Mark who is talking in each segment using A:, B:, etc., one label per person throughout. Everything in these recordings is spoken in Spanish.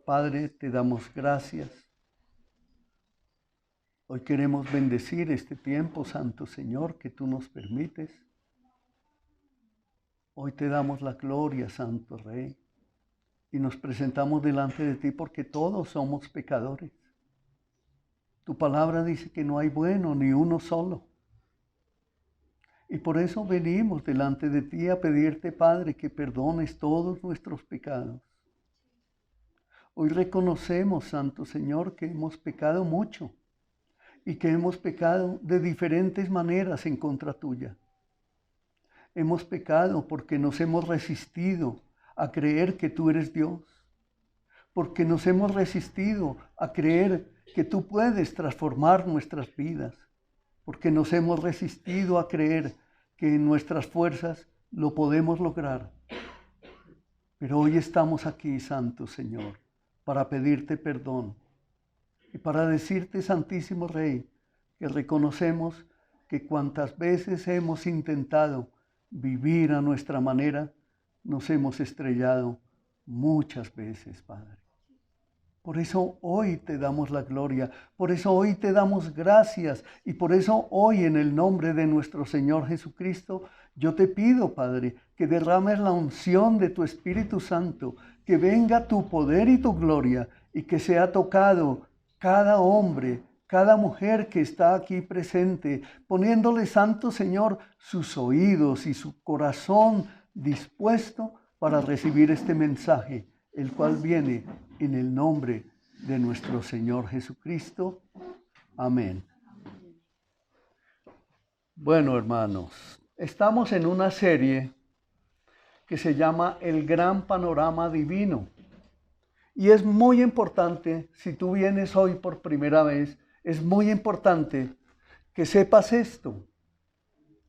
A: Padre, te damos gracias. Hoy queremos bendecir este tiempo, Santo Señor, que tú nos permites. Hoy te damos la gloria, Santo Rey, y nos presentamos delante de ti porque todos somos pecadores. Tu palabra dice que no hay bueno ni uno solo. Y por eso venimos delante de ti a pedirte, Padre, que perdones todos nuestros pecados. Hoy reconocemos, Santo Señor, que hemos pecado mucho y que hemos pecado de diferentes maneras en contra tuya. Hemos pecado porque nos hemos resistido a creer que tú eres Dios, porque nos hemos resistido a creer que tú puedes transformar nuestras vidas, porque nos hemos resistido a creer que en nuestras fuerzas lo podemos lograr. Pero hoy estamos aquí, Santo Señor, para pedirte perdón y para decirte, Santísimo Rey, que reconocemos que cuantas veces hemos intentado vivir a nuestra manera, nos hemos estrellado muchas veces, Padre. Por eso hoy te damos la gloria, por eso hoy te damos gracias y por eso hoy en el nombre de nuestro Señor Jesucristo, yo te pido, Padre, que derrames la unción de tu Espíritu Santo, que venga tu poder y tu gloria y que sea tocado cada hombre, cada mujer que está aquí presente, poniéndole, Santo Señor, sus oídos y su corazón dispuesto para recibir este mensaje, el cual viene en el nombre de nuestro Señor Jesucristo. Amén. Bueno, hermanos, estamos en una serie que se llama El Gran Panorama Divino. Y es muy importante, si tú vienes hoy por primera vez, es muy importante que sepas esto.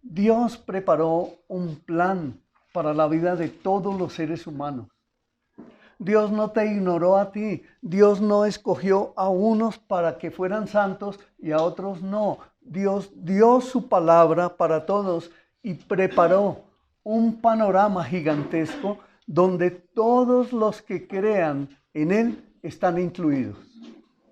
A: Dios preparó un plan para la vida de todos los seres humanos. Dios no te ignoró a ti. Dios no escogió a unos para que fueran santos y a otros no. Dios dio su palabra para todos y preparó un panorama gigantesco donde todos los que crean en Él están incluidos.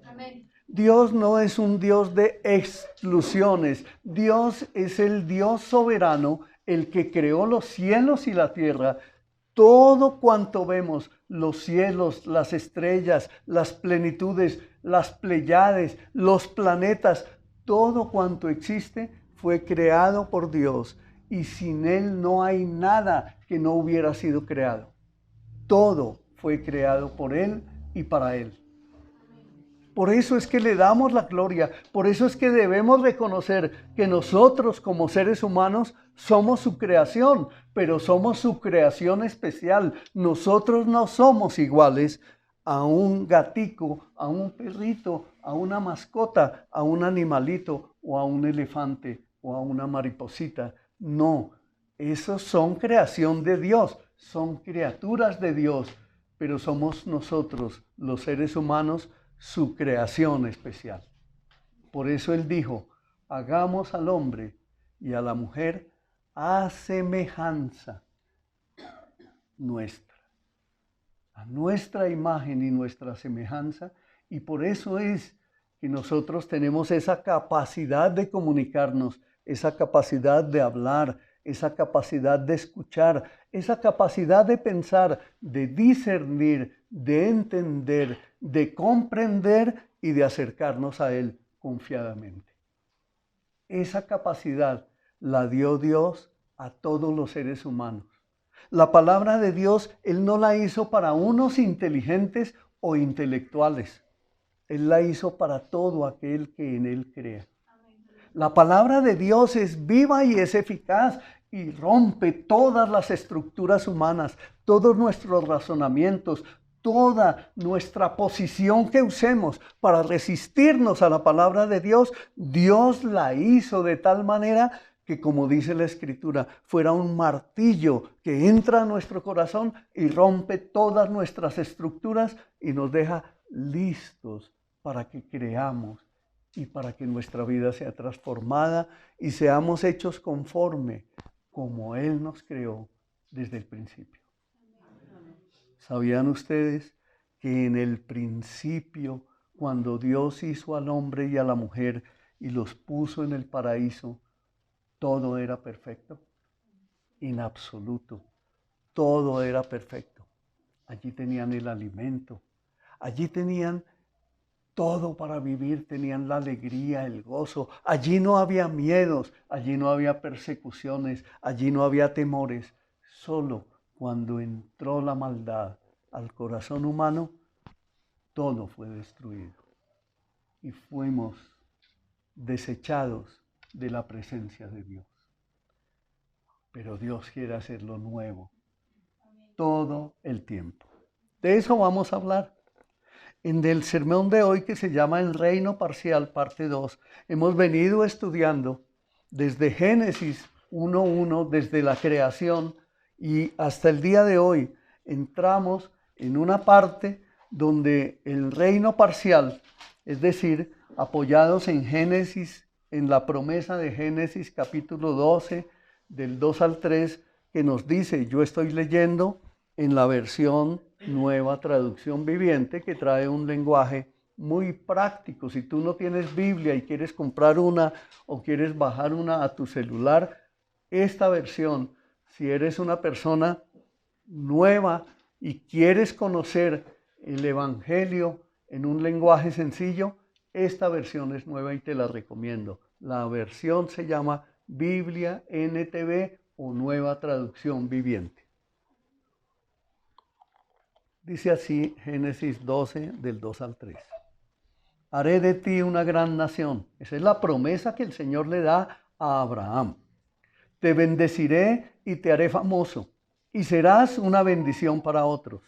A: Amén. Dios no es un Dios de exclusiones. Dios es el Dios soberano, el que creó los cielos y la tierra. Todo cuanto vemos, los cielos, las estrellas, las plenitudes, las Pléyades, los planetas, todo cuanto existe fue creado por Dios. Y sin Él no hay nada que no hubiera sido creado. Todo fue creado por Él y para Él. Por eso es que le damos la gloria, por eso es que debemos reconocer que nosotros como seres humanos somos su creación, pero somos su creación especial. Nosotros no somos iguales a un gatico, a un perrito, a una mascota, a un animalito o a un elefante o a una mariposita. No, esos son creación de Dios, son criaturas de Dios, pero somos nosotros, los seres humanos, su creación especial. Por eso Él dijo, hagamos al hombre y a la mujer a semejanza nuestra, a nuestra imagen y nuestra semejanza, y por eso es que nosotros tenemos esa capacidad de comunicarnos, esa capacidad de hablar, esa capacidad de escuchar, esa capacidad de pensar, de discernir, de entender, de comprender y de acercarnos a Él confiadamente. Esa capacidad la dio Dios a todos los seres humanos. La palabra de Dios, Él no la hizo para unos inteligentes o intelectuales. Él la hizo para todo aquel que en Él crea. La palabra de Dios es viva y es eficaz y rompe todas las estructuras humanas, todos nuestros razonamientos, toda nuestra posición que usemos para resistirnos a la palabra de Dios. Dios la hizo de tal manera que, como dice la Escritura, fuera un martillo que entra a nuestro corazón y rompe todas nuestras estructuras y nos deja listos para que creamos y para que nuestra vida sea transformada y seamos hechos conforme como Él nos creó desde el principio. ¿Sabían ustedes que en el principio, cuando Dios hizo al hombre y a la mujer y los puso en el paraíso, todo era perfecto? En absoluto, todo era perfecto. Allí tenían el alimento, allí tenían todo para vivir, tenían la alegría, el gozo. Allí no había miedos, allí no había persecuciones, allí no había temores. Solo cuando entró la maldad al corazón humano, todo fue destruido. Y fuimos desechados de la presencia de Dios. Pero Dios quiere hacerlo nuevo todo el tiempo. De eso vamos a hablar. En el sermón de hoy, que se llama El Reino Parcial, parte 2, hemos venido estudiando desde Génesis 1:1, desde la creación, y hasta el día de hoy entramos en una parte donde el reino parcial, es decir, apoyados en Génesis, en la promesa de Génesis capítulo 12, del 2 al 3, que nos dice, yo estoy leyendo en la versión Nueva Traducción Viviente, que trae un lenguaje muy práctico. Si tú no tienes Biblia y quieres comprar una o quieres bajar una a tu celular, esta versión, si eres una persona nueva y quieres conocer el Evangelio en un lenguaje sencillo, esta versión es nueva y te la recomiendo. La versión se llama Biblia NTV o Nueva Traducción Viviente. Dice así Génesis 12, del 2 al 3. Haré de ti una gran nación. Esa es la promesa que el Señor le da a Abraham. Te bendeciré y te haré famoso, y serás una bendición para otros.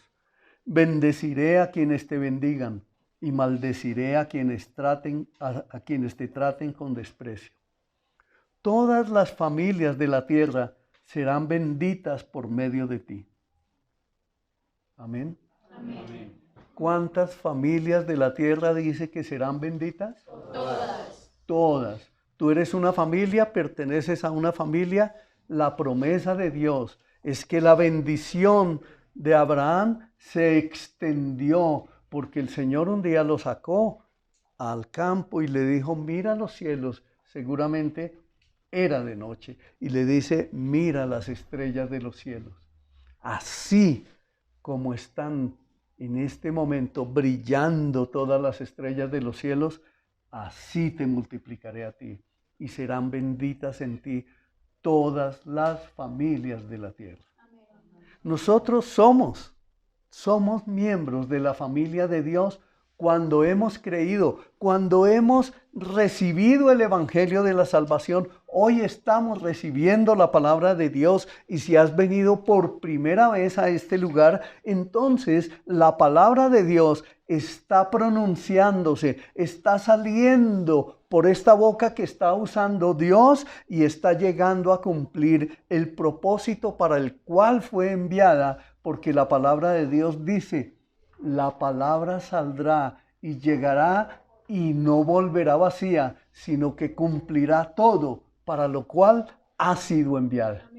A: Bendeciré a quienes te bendigan, y maldeciré a quienes te traten con desprecio. Todas las familias de la tierra serán benditas por medio de ti. Amén. Amén. ¿Cuántas familias de la tierra dice que serán benditas? Todas. Todas. Tú eres una familia, perteneces a una familia. La promesa de Dios es que la bendición de Abraham se extendió, porque el Señor un día lo sacó al campo y le dijo, mira los cielos, seguramente era de noche, y le dice, mira las estrellas de los cielos. Así como están en este momento brillando todas las estrellas de los cielos, así te multiplicaré a ti y serán benditas en ti todas las familias de la tierra. Nosotros somos miembros de la familia de Dios cuando hemos creído, cuando hemos recibido el Evangelio de la salvación. Hoy estamos recibiendo la palabra de Dios, y si has venido por primera vez a este lugar, entonces la palabra de Dios está pronunciándose, está saliendo por esta boca que está usando Dios y está llegando a cumplir el propósito para el cual fue enviada, porque la palabra de Dios dice, la palabra saldrá y llegará y no volverá vacía, sino que cumplirá todo para lo cual ha sido enviada.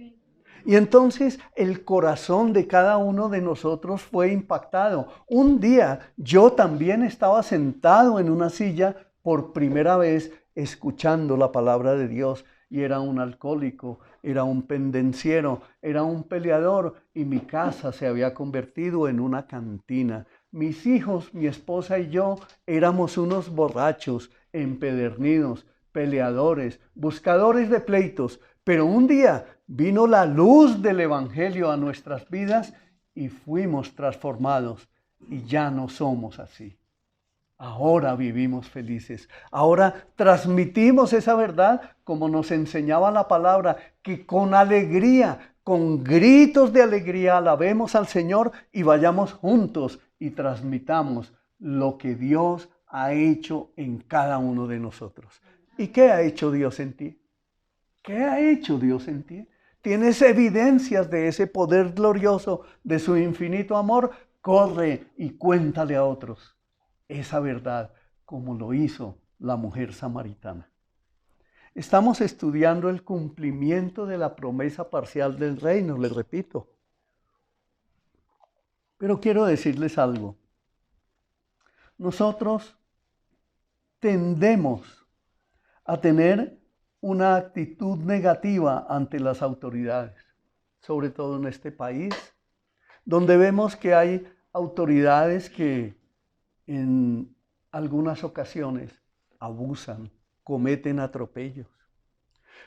A: Y entonces el corazón de cada uno de nosotros fue impactado. Un día yo también estaba sentado en una silla por primera vez escuchando la palabra de Dios, y era un alcohólico, era un pendenciero, era un peleador, y mi casa se había convertido en una cantina. Mis hijos, mi esposa y yo éramos unos borrachos, empedernidos, peleadores, buscadores de pleitos. Pero un día vino la luz del Evangelio a nuestras vidas y fuimos transformados, y ya no somos así. Ahora vivimos felices. Ahora transmitimos esa verdad como nos enseñaba la palabra, que con alegría, con gritos de alegría, alabemos al Señor y vayamos juntos y transmitamos lo que Dios ha hecho en cada uno de nosotros. ¿Y qué ha hecho Dios en ti? ¿Qué ha hecho Dios en ti? ¿Tienes evidencias de ese poder glorioso, de su infinito amor? Corre y cuéntale a otros esa verdad, como lo hizo la mujer samaritana. Estamos estudiando el cumplimiento de la promesa parcial del reino, les repito. Pero quiero decirles algo. nosotros tendemos a tener una actitud negativa ante las autoridades, sobre todo en este país, donde vemos que hay autoridades que en algunas ocasiones abusan, cometen atropellos.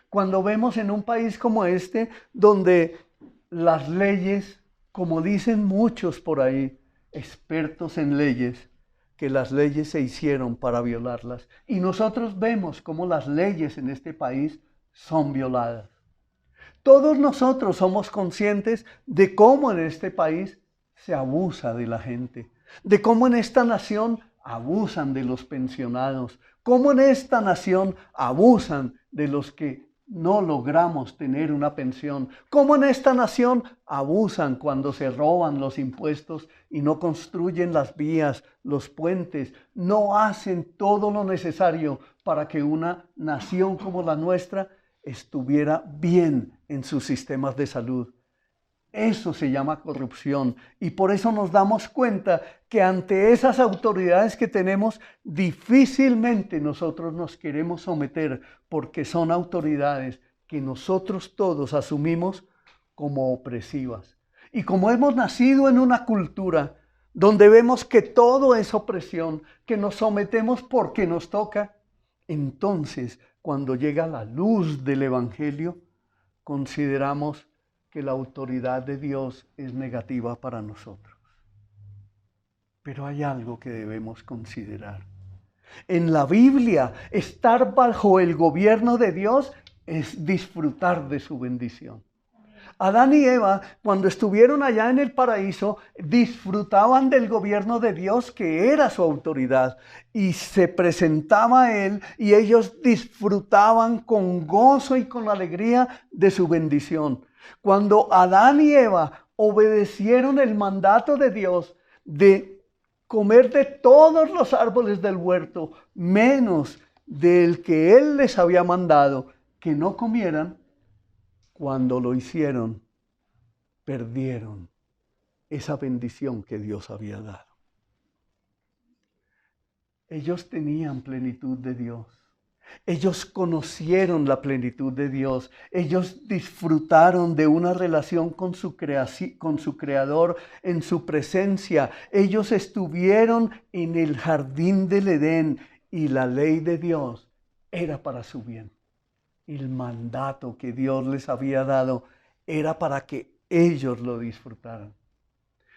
A: Cuando vemos en un país como este, donde las leyes, como dicen muchos por ahí, expertos en leyes, que las leyes se hicieron para violarlas. Y nosotros vemos cómo las leyes en este país son violadas. Todos nosotros somos conscientes de cómo en este país se abusa de la gente, de cómo en esta nación abusan de los pensionados, cómo en esta nación abusan de los que no logramos tener una pensión, cómo en esta nación abusan cuando se roban los impuestos y no construyen las vías, los puentes, no hacen todo lo necesario para que una nación como la nuestra estuviera bien en sus sistemas de salud. Eso se llama corrupción y por eso nos damos cuenta que ante esas autoridades que tenemos difícilmente nosotros nos queremos someter porque son autoridades que nosotros todos asumimos como opresivas. Y como hemos nacido en una cultura donde vemos que todo es opresión, que nos sometemos porque nos toca, entonces cuando llega la luz del Evangelio consideramos que la autoridad de Dios es negativa para nosotros. Pero hay algo que debemos considerar. En la Biblia, estar bajo el gobierno de Dios es disfrutar de su bendición. Adán y Eva, cuando estuvieron allá en el paraíso, disfrutaban del gobierno de Dios, que era su autoridad, y se presentaba a Él, y ellos disfrutaban con gozo y con alegría de su bendición. Cuando Adán y Eva obedecieron el mandato de Dios de comer de todos los árboles del huerto, menos del que Él les había mandado que no comieran, cuando lo hicieron, perdieron esa bendición que Dios había dado. Ellos tenían plenitud de Dios. Ellos conocieron la plenitud de Dios. Ellos disfrutaron de una relación con su Creador en su presencia. Ellos estuvieron en el jardín del Edén y la ley de Dios era para su bien. El mandato que Dios les había dado era para que ellos lo disfrutaran.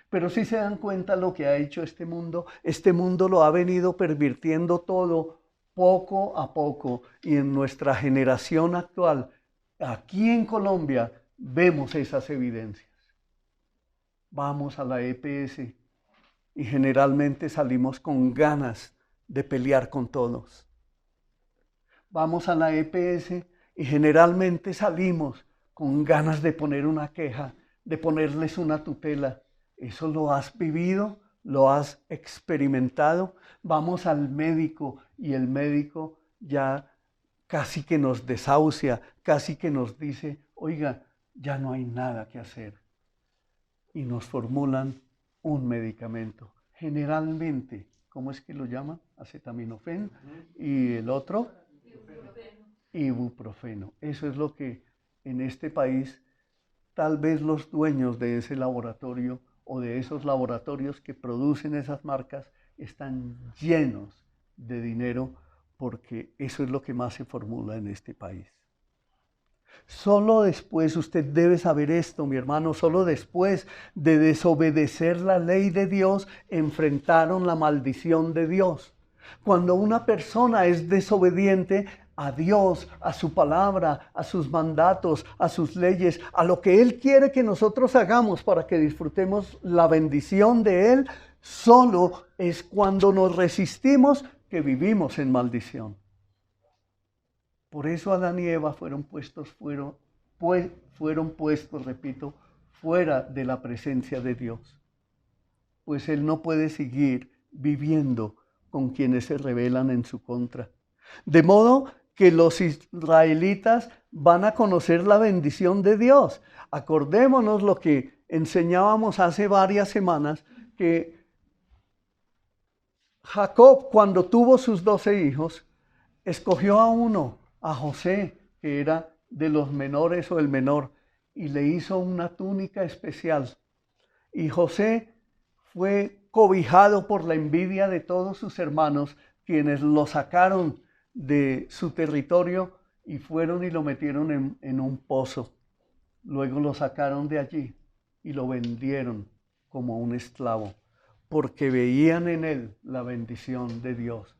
A: Pero si se dan cuenta lo que ha hecho este mundo lo ha venido pervirtiendo todo poco a poco, y en nuestra generación actual, aquí en Colombia, vemos esas evidencias. Vamos a la EPS y generalmente salimos con ganas de pelear con todos. Vamos a la EPS y generalmente salimos con ganas de poner una queja, de ponerles una tutela. ¿Eso lo has vivido? ¿Lo has experimentado? Vamos al médico y el médico ya casi que nos desahucia, casi que nos dice, oiga, ya no hay nada que hacer. Y nos formulan un medicamento. Generalmente, ¿cómo es que lo llaman? Acetaminofén. Y el otro, ibuprofeno. Eso es lo que en este país tal vez los dueños de ese laboratorio o de esos laboratorios que producen esas marcas están llenos de dinero, porque eso es lo que más se formula en este país. Solo después, usted debe saber esto, mi hermano, solo después de desobedecer la ley de Dios, enfrentaron la maldición de Dios. Cuando una persona es desobediente a Dios, a su palabra, a sus mandatos, a sus leyes, a lo que Él quiere que nosotros hagamos para que disfrutemos la bendición de Él, solo es cuando nos resistimos que vivimos en maldición. Por eso Adán y Eva fueron puestos, repito, fuera de la presencia de Dios. Pues Él no puede seguir viviendo con quienes se rebelan en su contra. De modo que los israelitas van a conocer la bendición de Dios. Acordémonos lo que enseñábamos hace varias semanas, que Jacob, cuando tuvo sus 12 hijos, escogió a uno, a José, que era de los menores o el menor, y le hizo una túnica especial. Y José fue cobijado por la envidia de todos sus hermanos, quienes lo sacaron de su territorio y fueron y lo metieron en un pozo. Luego lo sacaron de allí y lo vendieron como un esclavo, porque veían en él la bendición de Dios.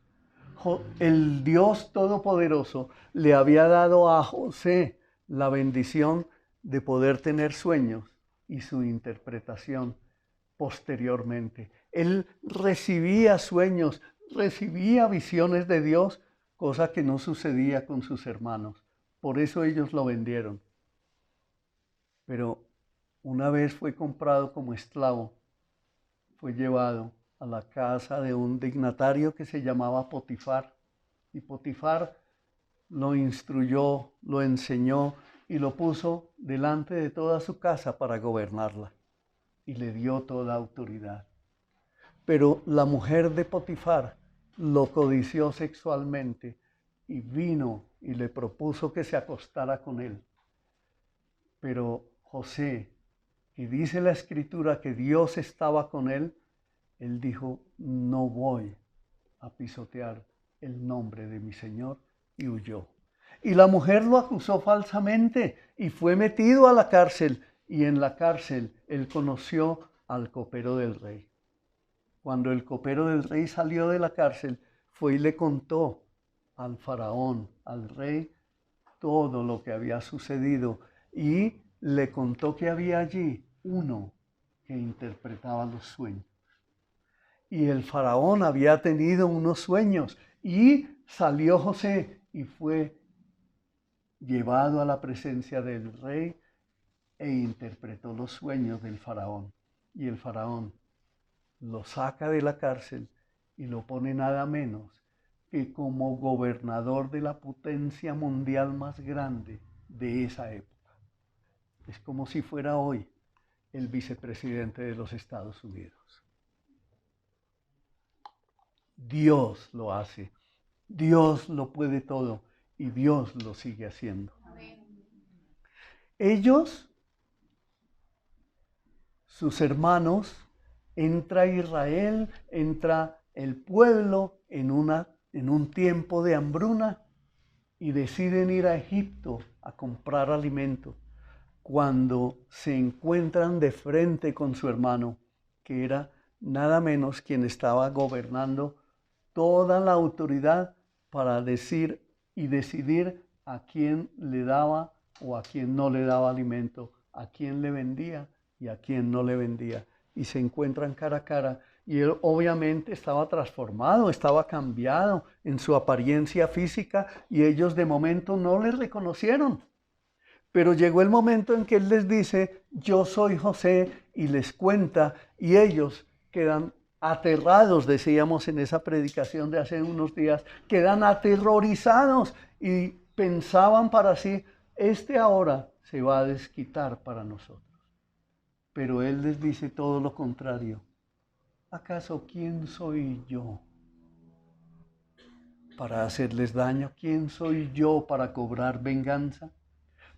A: El Dios Todopoderoso le había dado a José la bendición de poder tener sueños y su interpretación posteriormente. Él recibía sueños, recibía visiones de Dios, cosa que no sucedía con sus hermanos. Por eso ellos lo vendieron. Pero una vez fue comprado como esclavo, fue llevado a la casa de un dignatario que se llamaba Potifar. Y Potifar lo instruyó, lo enseñó y lo puso delante de toda su casa para gobernarla. Y le dio toda autoridad. Pero la mujer de Potifar lo codició sexualmente y vino y le propuso que se acostara con él. Pero José, que dice la Escritura que Dios estaba con él, él dijo, no voy a pisotear el nombre de mi Señor, y huyó. Y la mujer lo acusó falsamente y fue metido a la cárcel, y en la cárcel él conoció al copero del rey. Cuando el copero del rey salió de la cárcel, fue y le contó al faraón, al rey, todo lo que había sucedido, y le contó que había allí uno que interpretaba los sueños. Y el faraón había tenido unos sueños, y salió José y fue llevado a la presencia del rey e interpretó los sueños del faraón. Y el faraón lo saca de la cárcel y lo pone nada menos que como gobernador de la potencia mundial más grande de esa época. Es como si fuera hoy el vicepresidente de los Estados Unidos. Dios lo hace, Dios lo puede todo y Dios lo sigue haciendo. Ellos, sus hermanos, entra Israel, entra el pueblo en un tiempo de hambruna y deciden ir a Egipto a comprar alimento cuando se encuentran de frente con su hermano, que era nada menos quien estaba gobernando toda la autoridad para decir y decidir a quién le daba o a quién no le daba alimento, a quién le vendía y a quién no le vendía. Y se encuentran cara a cara. Y él obviamente estaba transformado, estaba cambiado en su apariencia física y ellos de momento no le reconocieron. Pero llegó el momento en que él les dice, yo soy José, y les cuenta, y ellos quedan aterrados, decíamos en esa predicación de hace unos días, quedan aterrorizados y pensaban para sí, este ahora se va a desquitar para nosotros. Pero él les dice todo lo contrario. ¿Acaso quién soy yo para hacerles daño? ¿Quién soy yo para cobrar venganza?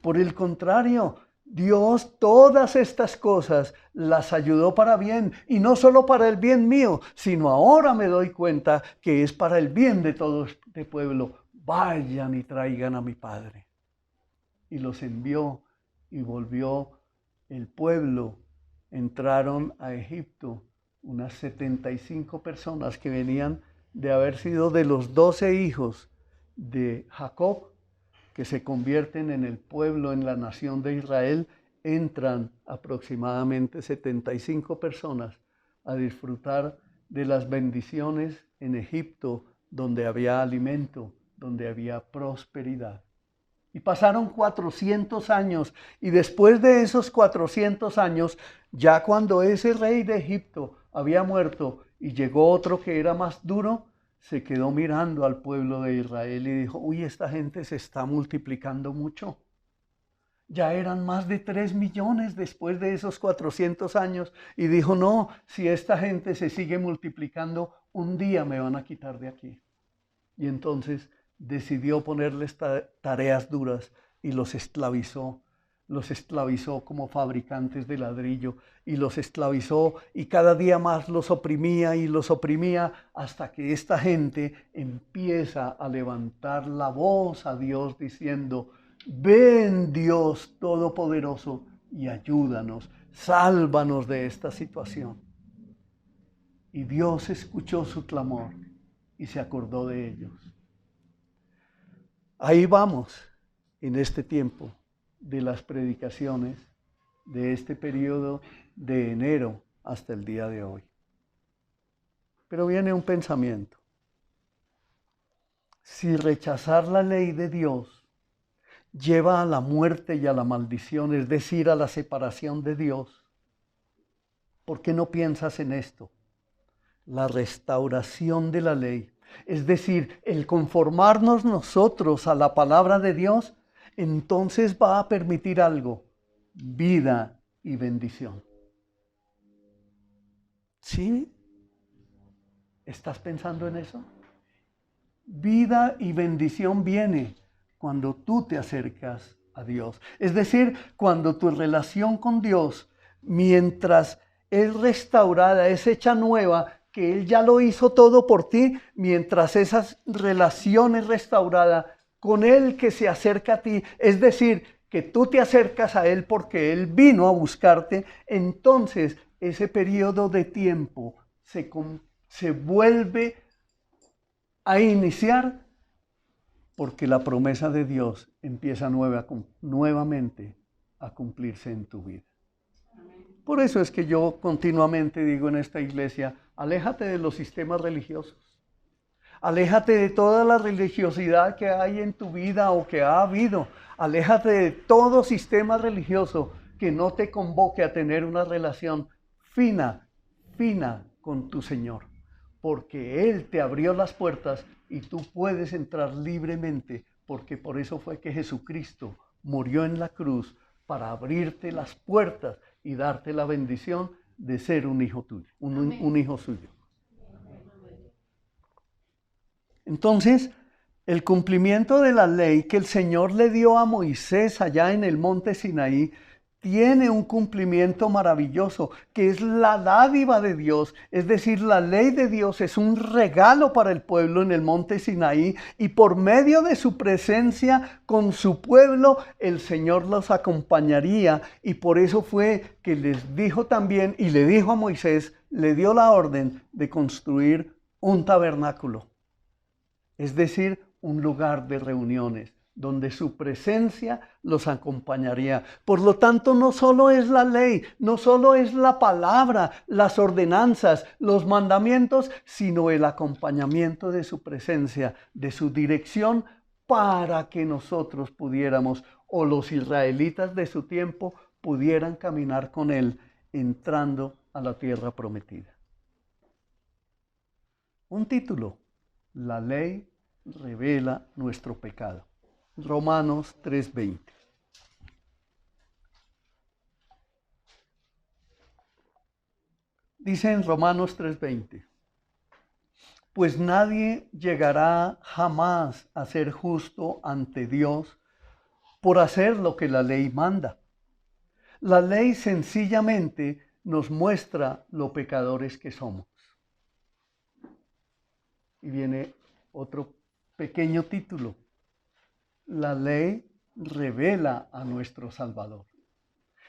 A: Por el contrario, Dios todas estas cosas las ayudó para bien, y no solo para el bien mío, sino ahora me doy cuenta que es para el bien de todo este pueblo. Vayan y traigan a mi padre. Y los envió y volvió el pueblo. Entraron a Egipto unas 75 personas que venían de haber sido de los 12 hijos de Jacob, que se convierten en el pueblo, en la nación de Israel. Entran aproximadamente 75 personas a disfrutar de las bendiciones en Egipto, donde había alimento, donde había prosperidad. Y pasaron 400 años, y después de esos 400 años, ya cuando ese rey de Egipto había muerto y llegó otro que era más duro, se quedó mirando al pueblo de Israel y dijo, uy, esta gente se está multiplicando mucho. Ya eran más de 3 millones después de esos 400 años. Y dijo, no, si esta gente se sigue multiplicando, un día me van a quitar de aquí. Y entonces decidió ponerles tareas duras y los esclavizó. Los esclavizó como fabricantes de ladrillo y los esclavizó y cada día más los oprimía y los oprimía hasta que esta gente empieza a levantar la voz a Dios diciendo: ven Dios Todopoderoso y ayúdanos, sálvanos de esta situación. Y Dios escuchó su clamor y se acordó de ellos. Ahí vamos en este tiempo de las predicaciones de este periodo de enero hasta el día de hoy. Pero viene un pensamiento. Si rechazar la ley de Dios lleva a la muerte y a la maldición, es decir, a la separación de Dios, ¿por qué no piensas en esto? La restauración de la ley, es decir, el conformarnos nosotros a la palabra de Dios, entonces va a permitir algo: vida y bendición. ¿Sí? ¿Estás pensando en eso? Vida y bendición viene cuando tú te acercas a Dios. Es decir, cuando tu relación con Dios, mientras es restaurada, es hecha nueva, que Él ya lo hizo todo por ti, mientras esa relación es restaurada con Él que se acerca a ti, es decir, que tú te acercas a Él porque Él vino a buscarte, entonces ese periodo de tiempo se vuelve a iniciar porque la promesa de Dios empieza nuevamente a cumplirse en tu vida. Por eso es que yo continuamente digo en esta iglesia: aléjate de los sistemas religiosos. Aléjate de toda la religiosidad que hay en tu vida o que ha habido. Aléjate de todo sistema religioso que no te convoque a tener una relación fina con tu Señor. Porque Él te abrió las puertas y tú puedes entrar libremente, porque por eso fue que Jesucristo murió en la cruz, para abrirte las puertas y darte la bendición de ser un hijo tuyo, un hijo suyo. Entonces, el cumplimiento de la ley que el Señor le dio a Moisés allá en el monte Sinaí tiene un cumplimiento maravilloso, que es la dádiva de Dios. Es decir, la ley de Dios es un regalo para el pueblo en el monte Sinaí, y por medio de su presencia con su pueblo, el Señor los acompañaría. Y por eso fue que les dijo también, y le dijo a Moisés, le dio la orden de construir un tabernáculo. Es decir, un lugar de reuniones, donde su presencia los acompañaría. Por lo tanto, no solo es la ley, no solo es la palabra, las ordenanzas, los mandamientos, sino el acompañamiento de su presencia, de su dirección, para que nosotros pudiéramos, o los israelitas de su tiempo, pudieran caminar con Él, entrando a la tierra prometida. Un título: la ley revela nuestro pecado. Romanos 3:20. Dice en Romanos 3:20: pues nadie llegará jamás a ser justo ante Dios por hacer lo que la ley manda. La ley sencillamente nos muestra lo pecadores que somos. Y viene otro pequeño título: la ley revela a nuestro Salvador.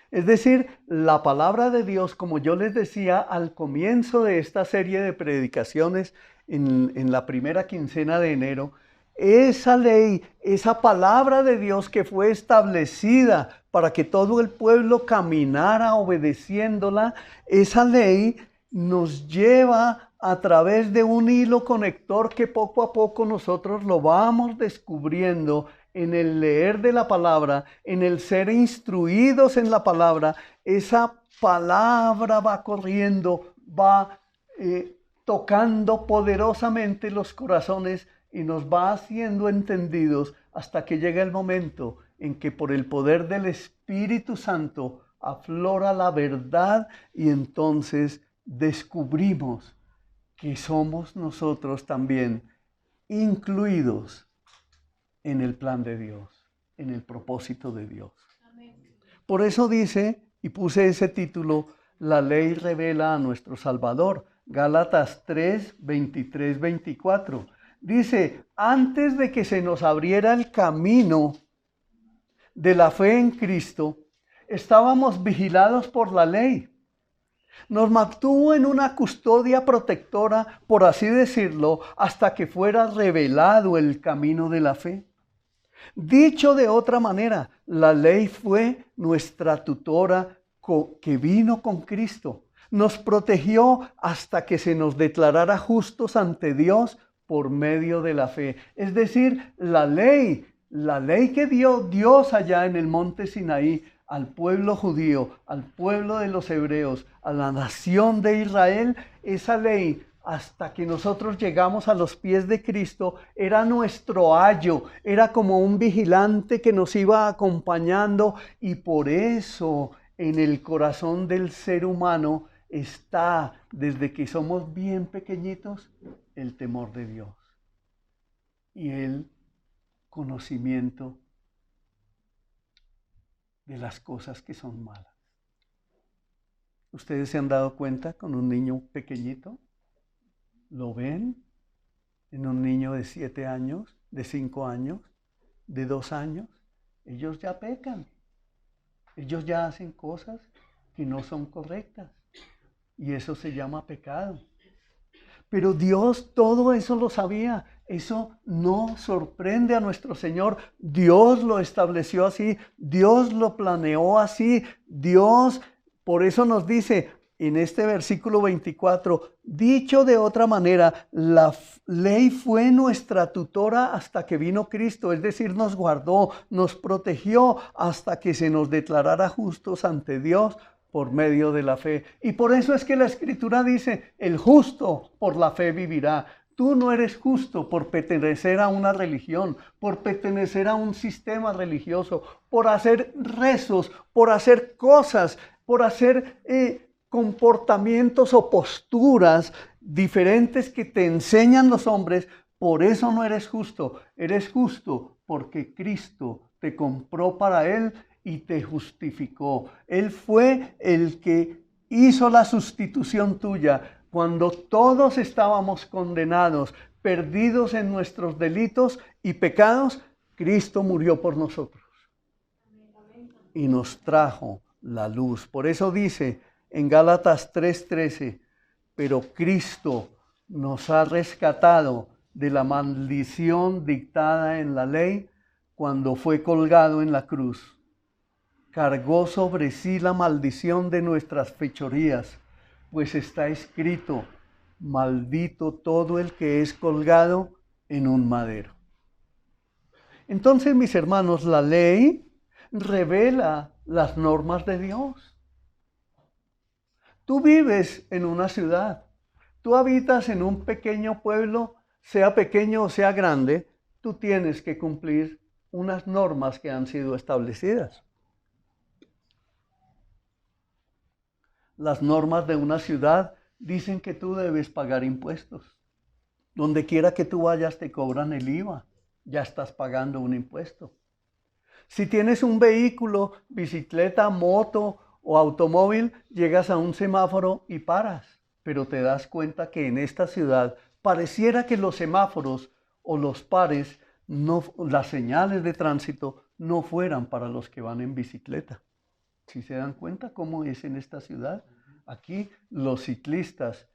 A: Es decir, la palabra de Dios, como yo les decía al comienzo de esta serie de predicaciones en la primera quincena de enero, esa ley, esa palabra de Dios que fue establecida para que todo el pueblo caminara obedeciéndola, esa ley nos lleva a través de un hilo conector que poco a poco nosotros lo vamos descubriendo en el leer de la palabra, en el ser instruidos en la palabra. Esa palabra va corriendo, va tocando poderosamente los corazones y nos va haciendo entendidos hasta que llega el momento en que por el poder del Espíritu Santo aflora la verdad y entonces descubrimos que somos nosotros también incluidos en el plan de Dios, en el propósito de Dios. Por eso dice, y puse ese título, la ley revela a nuestro Salvador. Gálatas 3, 23, 24. Dice, antes de que se nos abriera el camino de la fe en Cristo, estábamos vigilados por la ley. Nos mantuvo en una custodia protectora, por así decirlo, hasta que fuera revelado el camino de la fe. Dicho de otra manera, la ley fue nuestra tutora que vino con Cristo. Nos protegió hasta que se nos declarara justos ante Dios por medio de la fe. Es decir, la ley que dio Dios allá en el monte Sinaí al pueblo judío, al pueblo de los hebreos, a la nación de Israel, esa ley, hasta que nosotros llegamos a los pies de Cristo, era nuestro ayo, era como un vigilante que nos iba acompañando, y por eso en el corazón del ser humano está, desde que somos bien pequeñitos, el temor de Dios y el conocimiento de las cosas que son malas. ¿Ustedes se han dado cuenta con un niño pequeñito? ¿Lo ven en un niño de 7 años, de 5 años, de 2 años? Ellos ya pecan. Ellos ya hacen cosas que no son correctas. Y eso se llama pecado. Pero Dios todo eso lo sabía. Eso no sorprende a nuestro Señor. Dios lo estableció así. Dios lo planeó así. Dios, por eso nos dice en este versículo 24, dicho de otra manera, la ley fue nuestra tutora hasta que vino Cristo. Es decir, nos guardó, nos protegió hasta que se nos declarara justos ante Dios por medio de la fe. Y por eso es que la Escritura dice, el justo por la fe vivirá. Tú no eres justo por pertenecer a una religión, por pertenecer a un sistema religioso, por hacer rezos, por hacer cosas, por hacer comportamientos o posturas diferentes que te enseñan los hombres. Por eso no eres justo. Eres justo porque Cristo te compró para Él y te justificó. Él fue el que hizo la sustitución tuya. Cuando todos estábamos condenados, perdidos en nuestros delitos y pecados, Cristo murió por nosotros y nos trajo la luz. Por eso dice en Gálatas 3:13, pero Cristo nos ha rescatado de la maldición dictada en la ley cuando fue colgado en la cruz. Cargó sobre sí la maldición de nuestras fechorías, pues está escrito, maldito todo el que es colgado en un madero. Entonces, mis hermanos, la ley revela las normas de Dios. Tú vives en una ciudad, tú habitas en un pequeño pueblo, sea pequeño o sea grande, tú tienes que cumplir unas normas que han sido establecidas. Las normas de una ciudad dicen que tú debes pagar impuestos. Donde quiera que tú vayas te cobran el IVA. Ya estás pagando un impuesto. Si tienes un vehículo, bicicleta, moto o automóvil, llegas a un semáforo y paras. Pero te das cuenta que en esta ciudad pareciera que los semáforos o los pares, las señales de tránsito no fueran para los que van en bicicleta. ¿Sí se dan cuenta cómo es en esta ciudad? Aquí los ciclistas,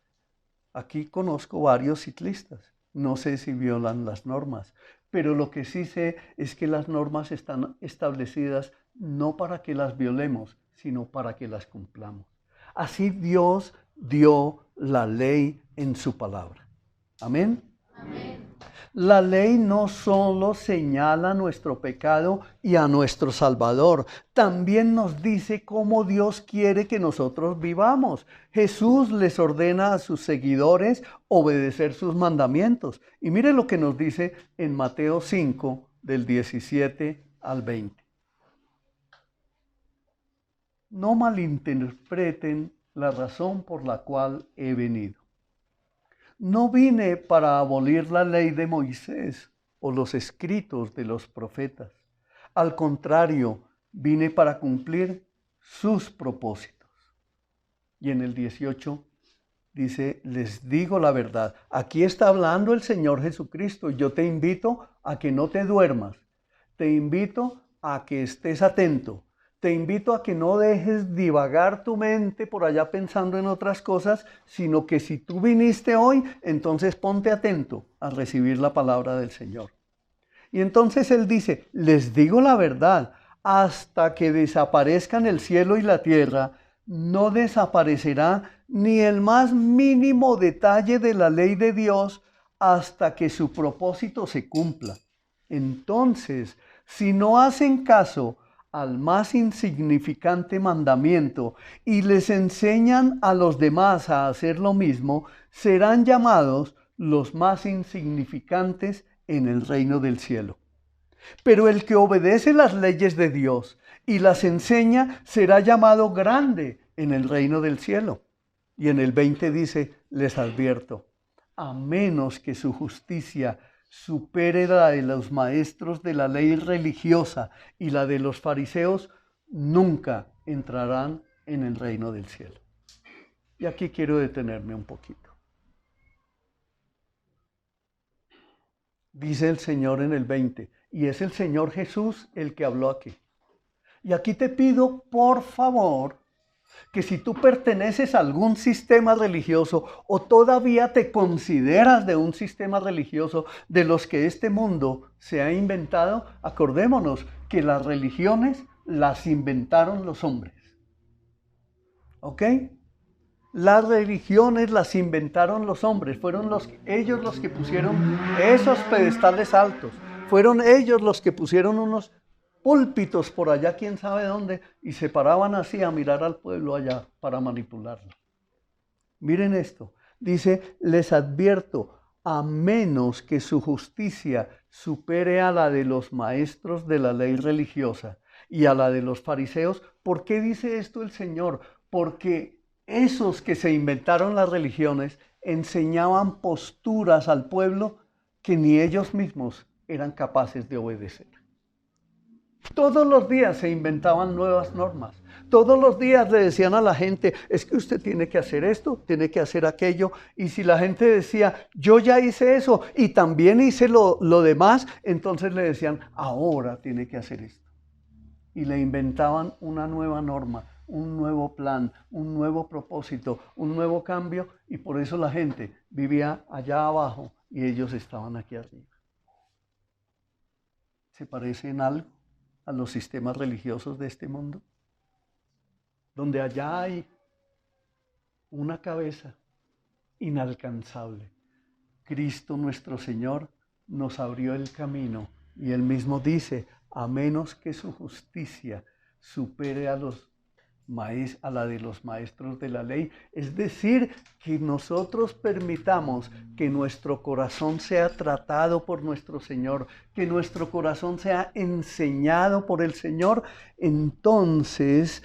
A: aquí conozco varios ciclistas, no sé si violan las normas, pero lo que sí sé es que las normas están establecidas no para que las violemos, sino para que las cumplamos. Así Dios dio la ley en su palabra. Amén. Amén. La ley no solo señala nuestro pecado y a nuestro Salvador, también nos dice cómo Dios quiere que nosotros vivamos. Jesús les ordena a sus seguidores obedecer sus mandamientos. Y mire lo que nos dice en Mateo 5, del 17 al 20. No malinterpreten la razón por la cual he venido. no vine para abolir la ley de Moisés o los escritos de los profetas. Al contrario, vine para cumplir sus propósitos. Y en el 18 dice, les digo la verdad. Aquí está hablando el Señor Jesucristo. Yo te invito a que no te duermas. Te invito a que estés atento. Te invito a que no dejes divagar tu mente por allá pensando en otras cosas, sino que si tú viniste hoy, entonces ponte atento a recibir la palabra del Señor. Y entonces Él dice, les digo la verdad, hasta que desaparezcan el cielo y la tierra, no desaparecerá ni el más mínimo detalle de la ley de Dios hasta que su propósito se cumpla. Entonces, si no hacen caso al más insignificante mandamiento y les enseñan a los demás a hacer lo mismo, serán llamados los más insignificantes en el reino del cielo. Pero el que obedece las leyes de Dios y las enseña será llamado grande en el reino del cielo. Y en el 20 dice, les advierto, a menos que su justicia supere la de los maestros de la ley religiosa y la de los fariseos, nunca entrarán en el reino del cielo. Y aquí quiero detenerme un poquito. Dice el Señor en el 20, y es el Señor Jesús el que habló aquí. Y aquí te pido, por favor, que si tú perteneces a algún sistema religioso o todavía te consideras de un sistema religioso de los que este mundo se ha inventado, acordémonos que las religiones las inventaron los hombres. ¿Ok? Las religiones las inventaron los hombres, fueron ellos los que pusieron esos pedestales altos, fueron ellos los que pusieron unos púlpitos por allá, quién sabe dónde, y se paraban así a mirar al pueblo allá para manipularlo. Miren esto, dice, les advierto, a menos que su justicia supere a la de los maestros de la ley religiosa y a la de los fariseos. ¿Por qué dice esto el Señor? Porque esos que se inventaron las religiones enseñaban posturas al pueblo que ni ellos mismos eran capaces de obedecer. Todos los días se inventaban nuevas normas. Todos los días le decían a la gente, es que usted tiene que hacer esto, tiene que hacer aquello. Y si la gente decía, yo ya hice eso y también hice lo demás, entonces le decían, ahora tiene que hacer esto. Y le inventaban una nueva norma, un nuevo plan, un nuevo propósito, un nuevo cambio. Y por eso la gente vivía allá abajo y ellos estaban aquí arriba. ¿Se parece en algo a los sistemas religiosos de este mundo? Donde allá hay una cabeza inalcanzable. Cristo nuestro Señor nos abrió el camino y Él mismo dice, a menos que su justicia supere a la de los maestros de la ley, es decir, que nosotros permitamos que nuestro corazón sea tratado por nuestro Señor, que nuestro corazón sea enseñado por el Señor, entonces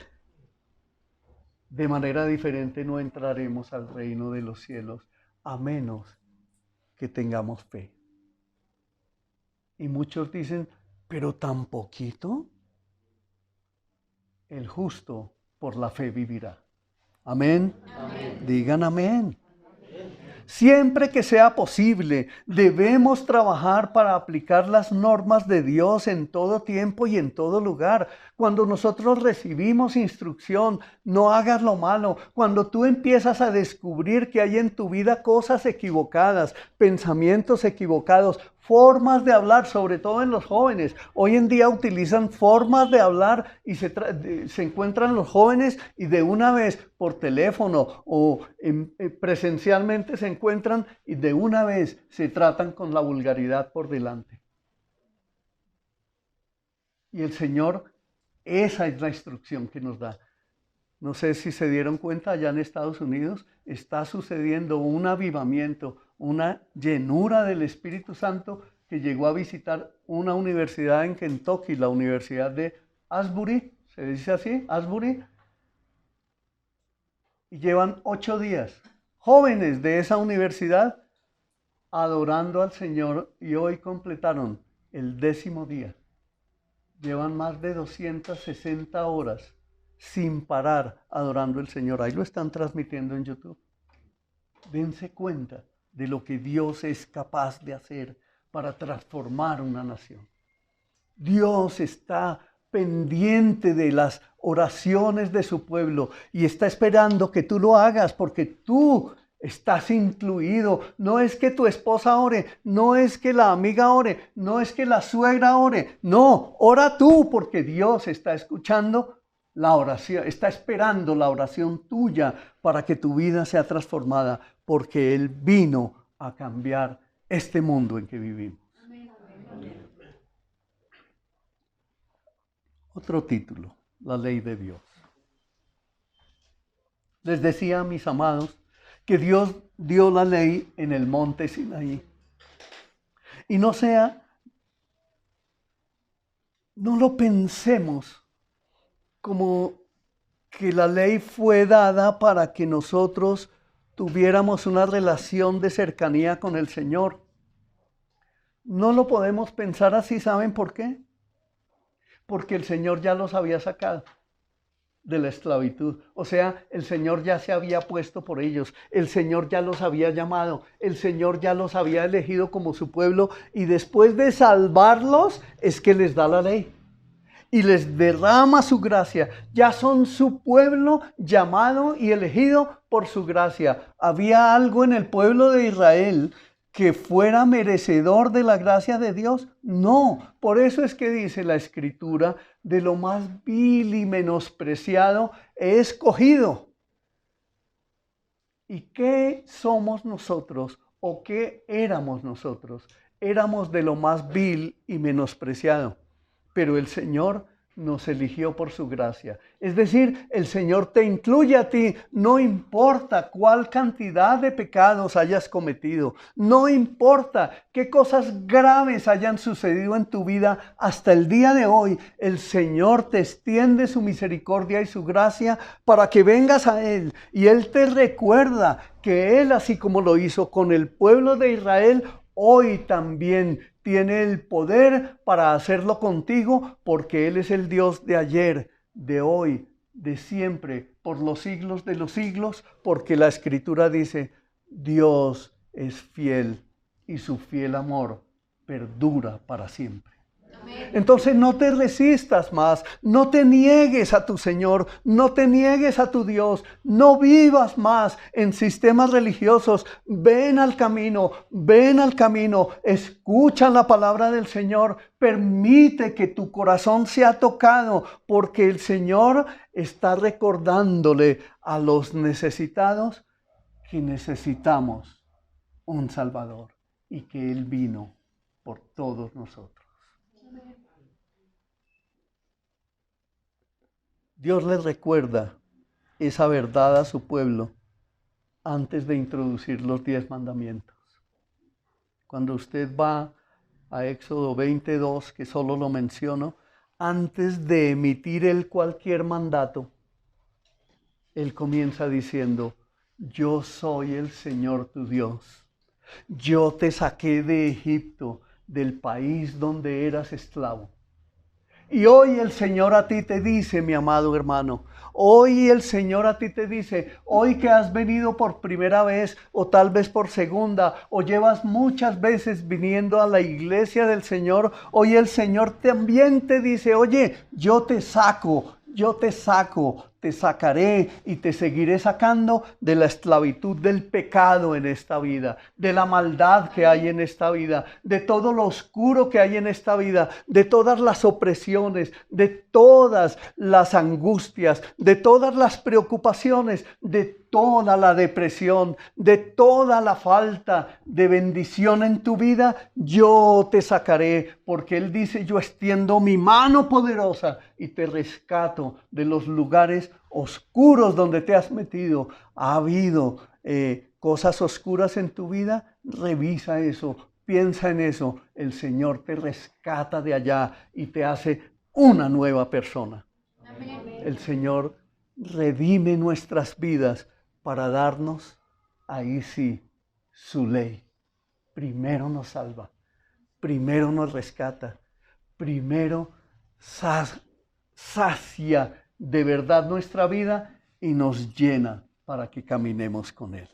A: de manera diferente no entraremos al reino de los cielos, a menos que tengamos fe. Y muchos dicen, ¿pero tan poquito? El justo por la fe vivirá. Amén. Amén. Digan amén. Siempre que sea posible, debemos trabajar para aplicar las normas de Dios en todo tiempo y en todo lugar. Cuando nosotros recibimos instrucción, no hagas lo malo. Cuando tú empiezas a descubrir que hay en tu vida cosas equivocadas, pensamientos equivocados, formas de hablar, sobre todo en los jóvenes. Hoy en día utilizan formas de hablar y se encuentran los jóvenes y de una vez por teléfono o presencialmente se encuentran y de una vez se tratan con la vulgaridad por delante. Y el Señor, esa es la instrucción que nos da. No sé si se dieron cuenta, allá en Estados Unidos está sucediendo un avivamiento, una llenura del Espíritu Santo que llegó a visitar una universidad en Kentucky, la Universidad de Asbury, ¿se dice así? Asbury. Y llevan 8 días. Jóvenes de esa universidad adorando al Señor y hoy completaron el 10º día. Llevan más de 260 horas sin parar adorando al Señor. Ahí lo están transmitiendo en YouTube. Dense cuenta de lo que Dios es capaz de hacer para transformar una nación. Dios está pendiente de las oraciones de su pueblo y está esperando que tú lo hagas porque tú estás incluido. No es que tu esposa ore, no es que la amiga ore, no es que la suegra ore. No, ora tú porque Dios está escuchando la oración, está esperando la oración tuya para que tu vida sea transformada porque Él vino a cambiar este mundo en que vivimos. Otro título, la ley de Dios. Les decía, mis amados, que Dios dio la ley en el monte Sinaí. Y no lo pensemos como que la ley fue dada para que nosotros tuviéramos una relación de cercanía con el Señor. No lo podemos pensar así, ¿saben por qué? Porque el Señor ya los había sacado de la esclavitud. O sea, el Señor ya se había puesto por ellos. El Señor ya los había llamado. El Señor ya los había elegido como su pueblo. Y después de salvarlos, es que les da la ley. Y les derrama su gracia. Ya son su pueblo llamado y elegido por su gracia. Había algo en el pueblo de Israel que fuera merecedor de la gracia de Dios. No, por eso es que dice la Escritura, de lo más vil y menospreciado he escogido. ¿Y qué somos nosotros o qué éramos nosotros? Éramos de lo más vil y menospreciado, pero el Señor nos eligió por su gracia. Es decir, el Señor te incluye a ti, no importa cuál cantidad de pecados hayas cometido, no importa qué cosas graves hayan sucedido en tu vida hasta el día de hoy, el Señor te extiende su misericordia y su gracia para que vengas a Él. Y Él te recuerda que Él, así como lo hizo con el pueblo de Israel, hoy también tiene el poder para hacerlo contigo, porque Él es el Dios de ayer, de hoy, de siempre, por los siglos de los siglos, porque la Escritura dice, Dios es fiel y su fiel amor perdura para siempre. Entonces no te resistas más, no te niegues a tu Señor, no te niegues a tu Dios, no vivas más en sistemas religiosos. Ven al camino, escucha la palabra del Señor, permite que tu corazón sea tocado, porque el Señor está recordándole a los necesitados que necesitamos un Salvador y que Él vino por todos nosotros. Dios les recuerda esa verdad a su pueblo antes de introducir los 10 mandamientos. Cuando usted va a Éxodo 22, que solo lo menciono, antes de emitir él cualquier mandato, él comienza diciendo, yo soy el Señor tu Dios. Yo te saqué de Egipto, del país donde eras esclavo. Y hoy el Señor a ti te dice, mi amado hermano, hoy el Señor a ti te dice, hoy que has venido por primera vez o tal vez por segunda o llevas muchas veces viniendo a la iglesia del Señor, hoy el Señor también te dice, oye, yo te sacaré y te seguiré sacando de la esclavitud del pecado en esta vida, de la maldad que hay en esta vida, de todo lo oscuro que hay en esta vida, de todas las opresiones, de todas las angustias, de todas las preocupaciones, de toda la depresión, de toda la falta de bendición en tu vida. Yo te sacaré, porque Él dice, yo extiendo mi mano poderosa y te rescato de los lugares oscuros donde te has metido. Ha habido cosas oscuras en tu vida, revisa eso, piensa en eso. El Señor te rescata de allá y te hace una nueva persona. Amén. El Señor redime nuestras vidas para darnos, ahí sí, su ley. primero nos salva, primero nos rescata, primero sacia de verdad nuestra vida y nos llena para que caminemos con Él.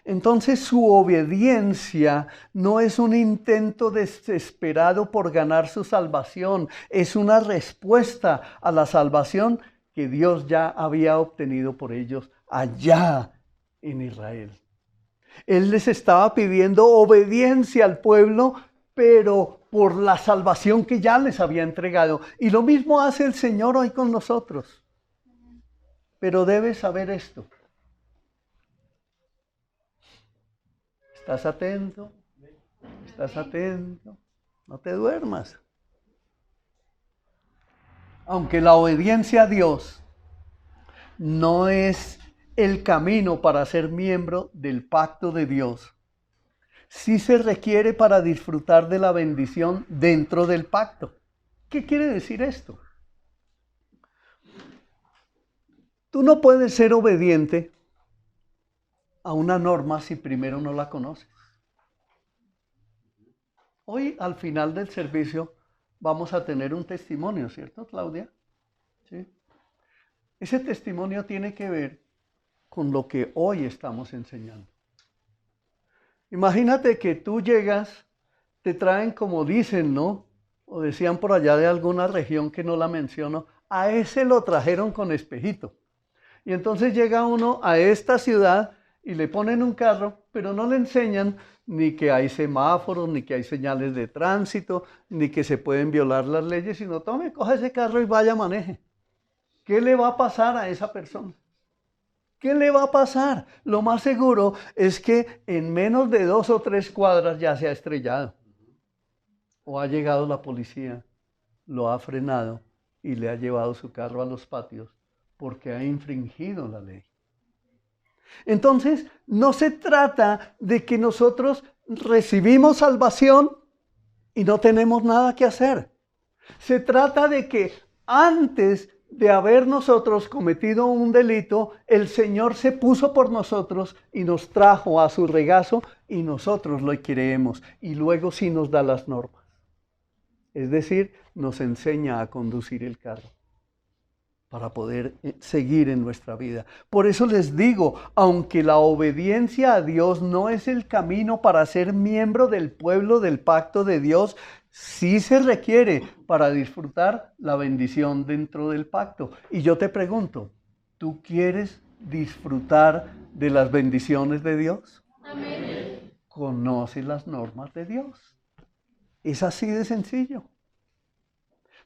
A: Entonces su obediencia no es un intento desesperado por ganar su salvación, es una respuesta a la salvación que Dios ya había obtenido por ellos allá en Israel. Él les estaba pidiendo obediencia al pueblo, pero por la salvación que ya les había entregado. Y lo mismo hace el Señor hoy con nosotros. Pero debes saber esto. ¿Estás atento? ¿Estás atento? No te duermas. Aunque la obediencia a Dios no es el camino para ser miembro del pacto de Dios, sí se requiere para disfrutar de la bendición dentro del pacto. ¿Qué quiere decir esto? Tú no puedes ser obediente a una norma si primero no la conoces. Hoy, al final del servicio, vamos a tener un testimonio, ¿cierto, Claudia? ¿Sí? Ese testimonio tiene que ver con lo que hoy estamos enseñando. Imagínate que tú llegas, te traen como dicen, ¿no? O decían por allá de alguna región que no la menciono, a ese lo trajeron con espejito. Y entonces llega uno a esta ciudad y le ponen un carro, pero no le enseñan ni que hay semáforos, ni que hay señales de tránsito, ni que se pueden violar las leyes, sino tome, coja ese carro y vaya, maneje. ¿Qué le va a pasar a esa persona? ¿Qué le va a pasar? Lo más seguro es que en menos de 2 o 3 cuadras ya se ha estrellado. O ha llegado la policía, lo ha frenado y le ha llevado su carro a los patios porque ha infringido la ley. Entonces, no se trata de que nosotros recibimos salvación y no tenemos nada que hacer. Se trata de que antes de haber nosotros cometido un delito, el Señor se puso por nosotros y nos trajo a su regazo y nosotros lo creemos y luego sí nos da las normas. Es decir, nos enseña a conducir el carro para poder seguir en nuestra vida. Por eso les digo, aunque la obediencia a Dios no es el camino para ser miembro del pueblo del pacto de Dios, sí se requiere para disfrutar la bendición dentro del pacto. Y yo te pregunto, ¿tú quieres disfrutar de las bendiciones de Dios? Amén. Conoce las normas de Dios. Es así de sencillo.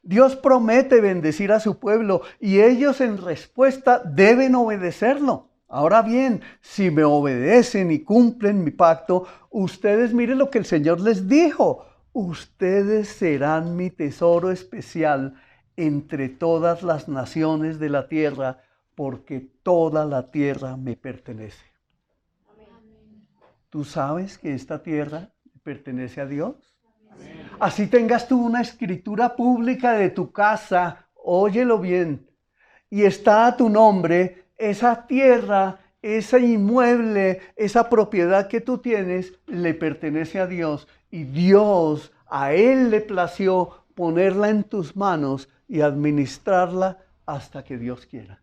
A: Dios promete bendecir a su pueblo y ellos en respuesta deben obedecerlo. Ahora bien, si me obedecen y cumplen mi pacto, ustedes miren lo que el Señor les dijo. Ustedes serán mi tesoro especial entre todas las naciones de la tierra, porque toda la tierra me pertenece. ¿Tú sabes que esta tierra pertenece a Dios? Así tengas tú una escritura pública de tu casa, óyelo bien, y está a tu nombre, esa tierra, ese inmueble, esa propiedad que tú tienes, le pertenece a Dios. Y Dios, a Él le plació ponerla en tus manos y administrarla hasta que Dios quiera.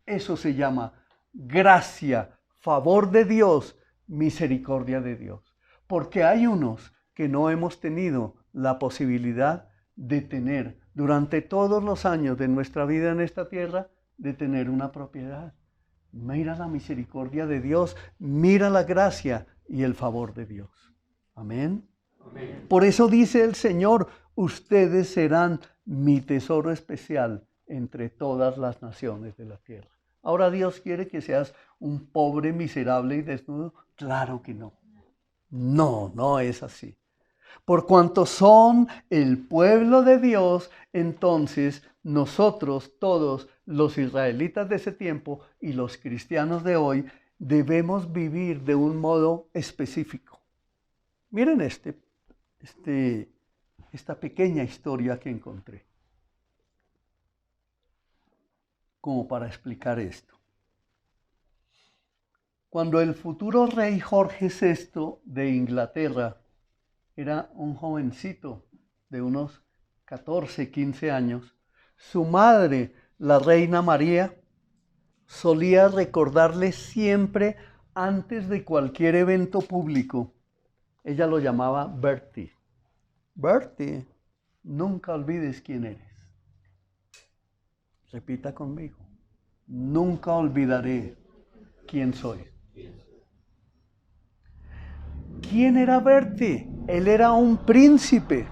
A: Eso se llama gracia, favor de Dios, misericordia de Dios. Porque hay unos que no hemos tenido la posibilidad de tener durante todos los años de nuestra vida en esta tierra, de tener una propiedad. Mira la misericordia de Dios, mira la gracia y el favor de Dios. Amén. Amén. Por eso dice el Señor, ustedes serán mi tesoro especial entre todas las naciones de la tierra. Ahora Dios quiere que seas un pobre, miserable y desnudo. Claro que no. No, no es así. Por cuanto son el pueblo de Dios, entonces nosotros, todos los israelitas de ese tiempo y los cristianos de hoy, debemos vivir de un modo específico. Miren esta pequeña historia que encontré, como para explicar esto. Cuando el futuro rey Jorge VI de Inglaterra era un jovencito de unos 14, 15 años, su madre, la reina María, solía recordarle siempre antes de cualquier evento público. Ella lo llamaba Bertie. Bertie, nunca olvides quién eres. Repita conmigo. Nunca olvidaré quién soy. ¿Quién era Bertie? Él era un príncipe.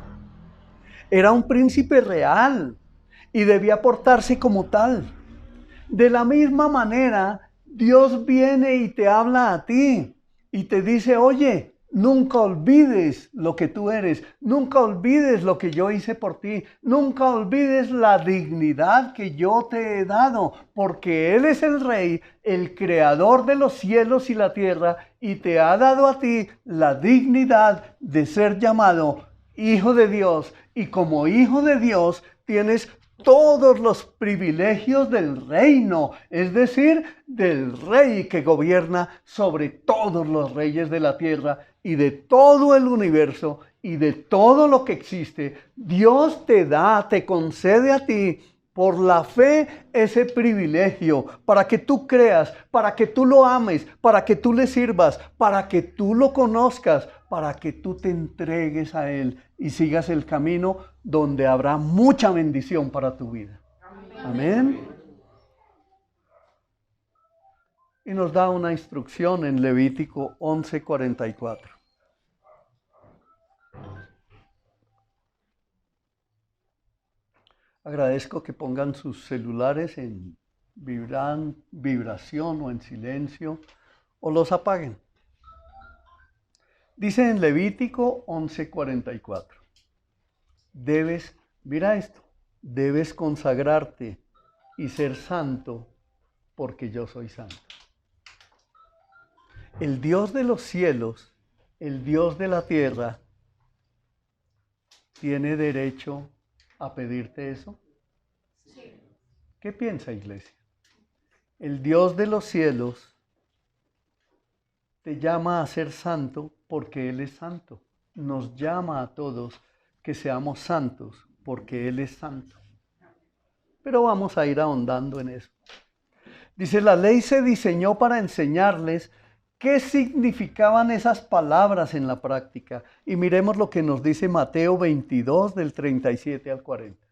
A: Era un príncipe real y debía portarse como tal. De la misma manera, Dios viene y te habla a ti y te dice, oye, nunca olvides lo que tú eres, nunca olvides lo que yo hice por ti, nunca olvides la dignidad que yo te he dado, porque Él es el Rey, el creador de los cielos y la tierra, y te ha dado a ti la dignidad de ser llamado Hijo de Dios, y como Hijo de Dios tienes todos los privilegios del reino, es decir, del Rey que gobierna sobre todos los reyes de la tierra y de todo el universo y de todo lo que existe. Dios te da, te concede a ti por la fe ese privilegio para que tú creas, para que tú lo ames, para que tú le sirvas, para que tú lo conozcas, para que tú te entregues a Él y sigas el camino donde habrá mucha bendición para tu vida. Amén. Y nos da una instrucción en Levítico 11:44. Agradezco que pongan sus celulares en vibración o en silencio o los apaguen. Dice en Levítico 11:44. Mira esto, debes consagrarte y ser santo porque yo soy santo. El Dios de los cielos, el Dios de la tierra, ¿tiene derecho a pedirte eso? Sí. ¿Qué piensa, iglesia? El Dios de los cielos te llama a ser santo porque Él es santo. Nos llama a todos que seamos santos porque Él es santo. Pero vamos a ir ahondando en eso. Dice, la ley se diseñó para enseñarles qué significaban esas palabras en la práctica. Y miremos lo que nos dice Mateo 22, del 37 al 40.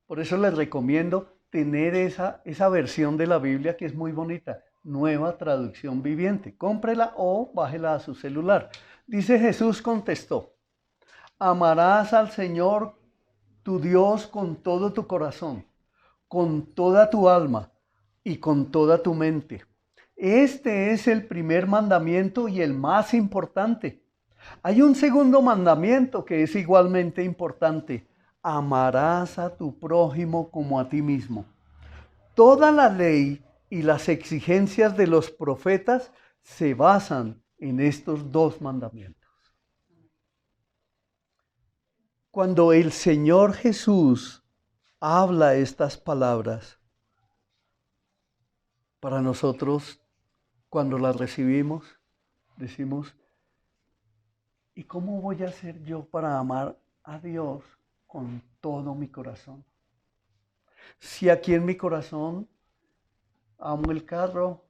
A: Por eso les recomiendo tener esa versión de la Biblia que es muy bonita. Nueva Traducción Viviente. Cómprela o bájela a su celular. Dice, Jesús contestó, amarás al Señor tu Dios con todo tu corazón, con toda tu alma y con toda tu mente. Este es el primer mandamiento y el más importante. Hay un segundo mandamiento que es igualmente importante. Amarás a tu prójimo como a ti mismo. Toda la ley y las exigencias de los profetas se basan en estos dos mandamientos. Cuando el Señor Jesús habla estas palabras, para nosotros, cuando las recibimos, decimos, ¿y cómo voy a hacer yo para amar a Dios con todo mi corazón? Si aquí en mi corazón amo el carro,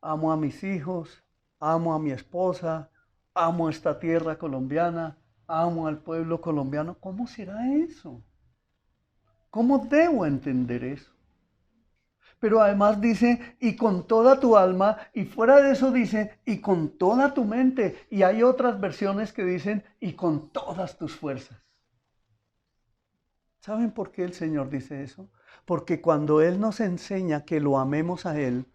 A: amo a mis hijos, amo a mi esposa, amo esta tierra colombiana, amo al pueblo colombiano, ¿cómo será eso? ¿Cómo debo entender eso? Pero además dice, y con toda tu alma, y fuera de eso dice, y con toda tu mente. Y hay otras versiones que dicen, y con todas tus fuerzas. ¿Saben por qué el Señor dice eso? Porque cuando Él nos enseña que lo amemos a Él,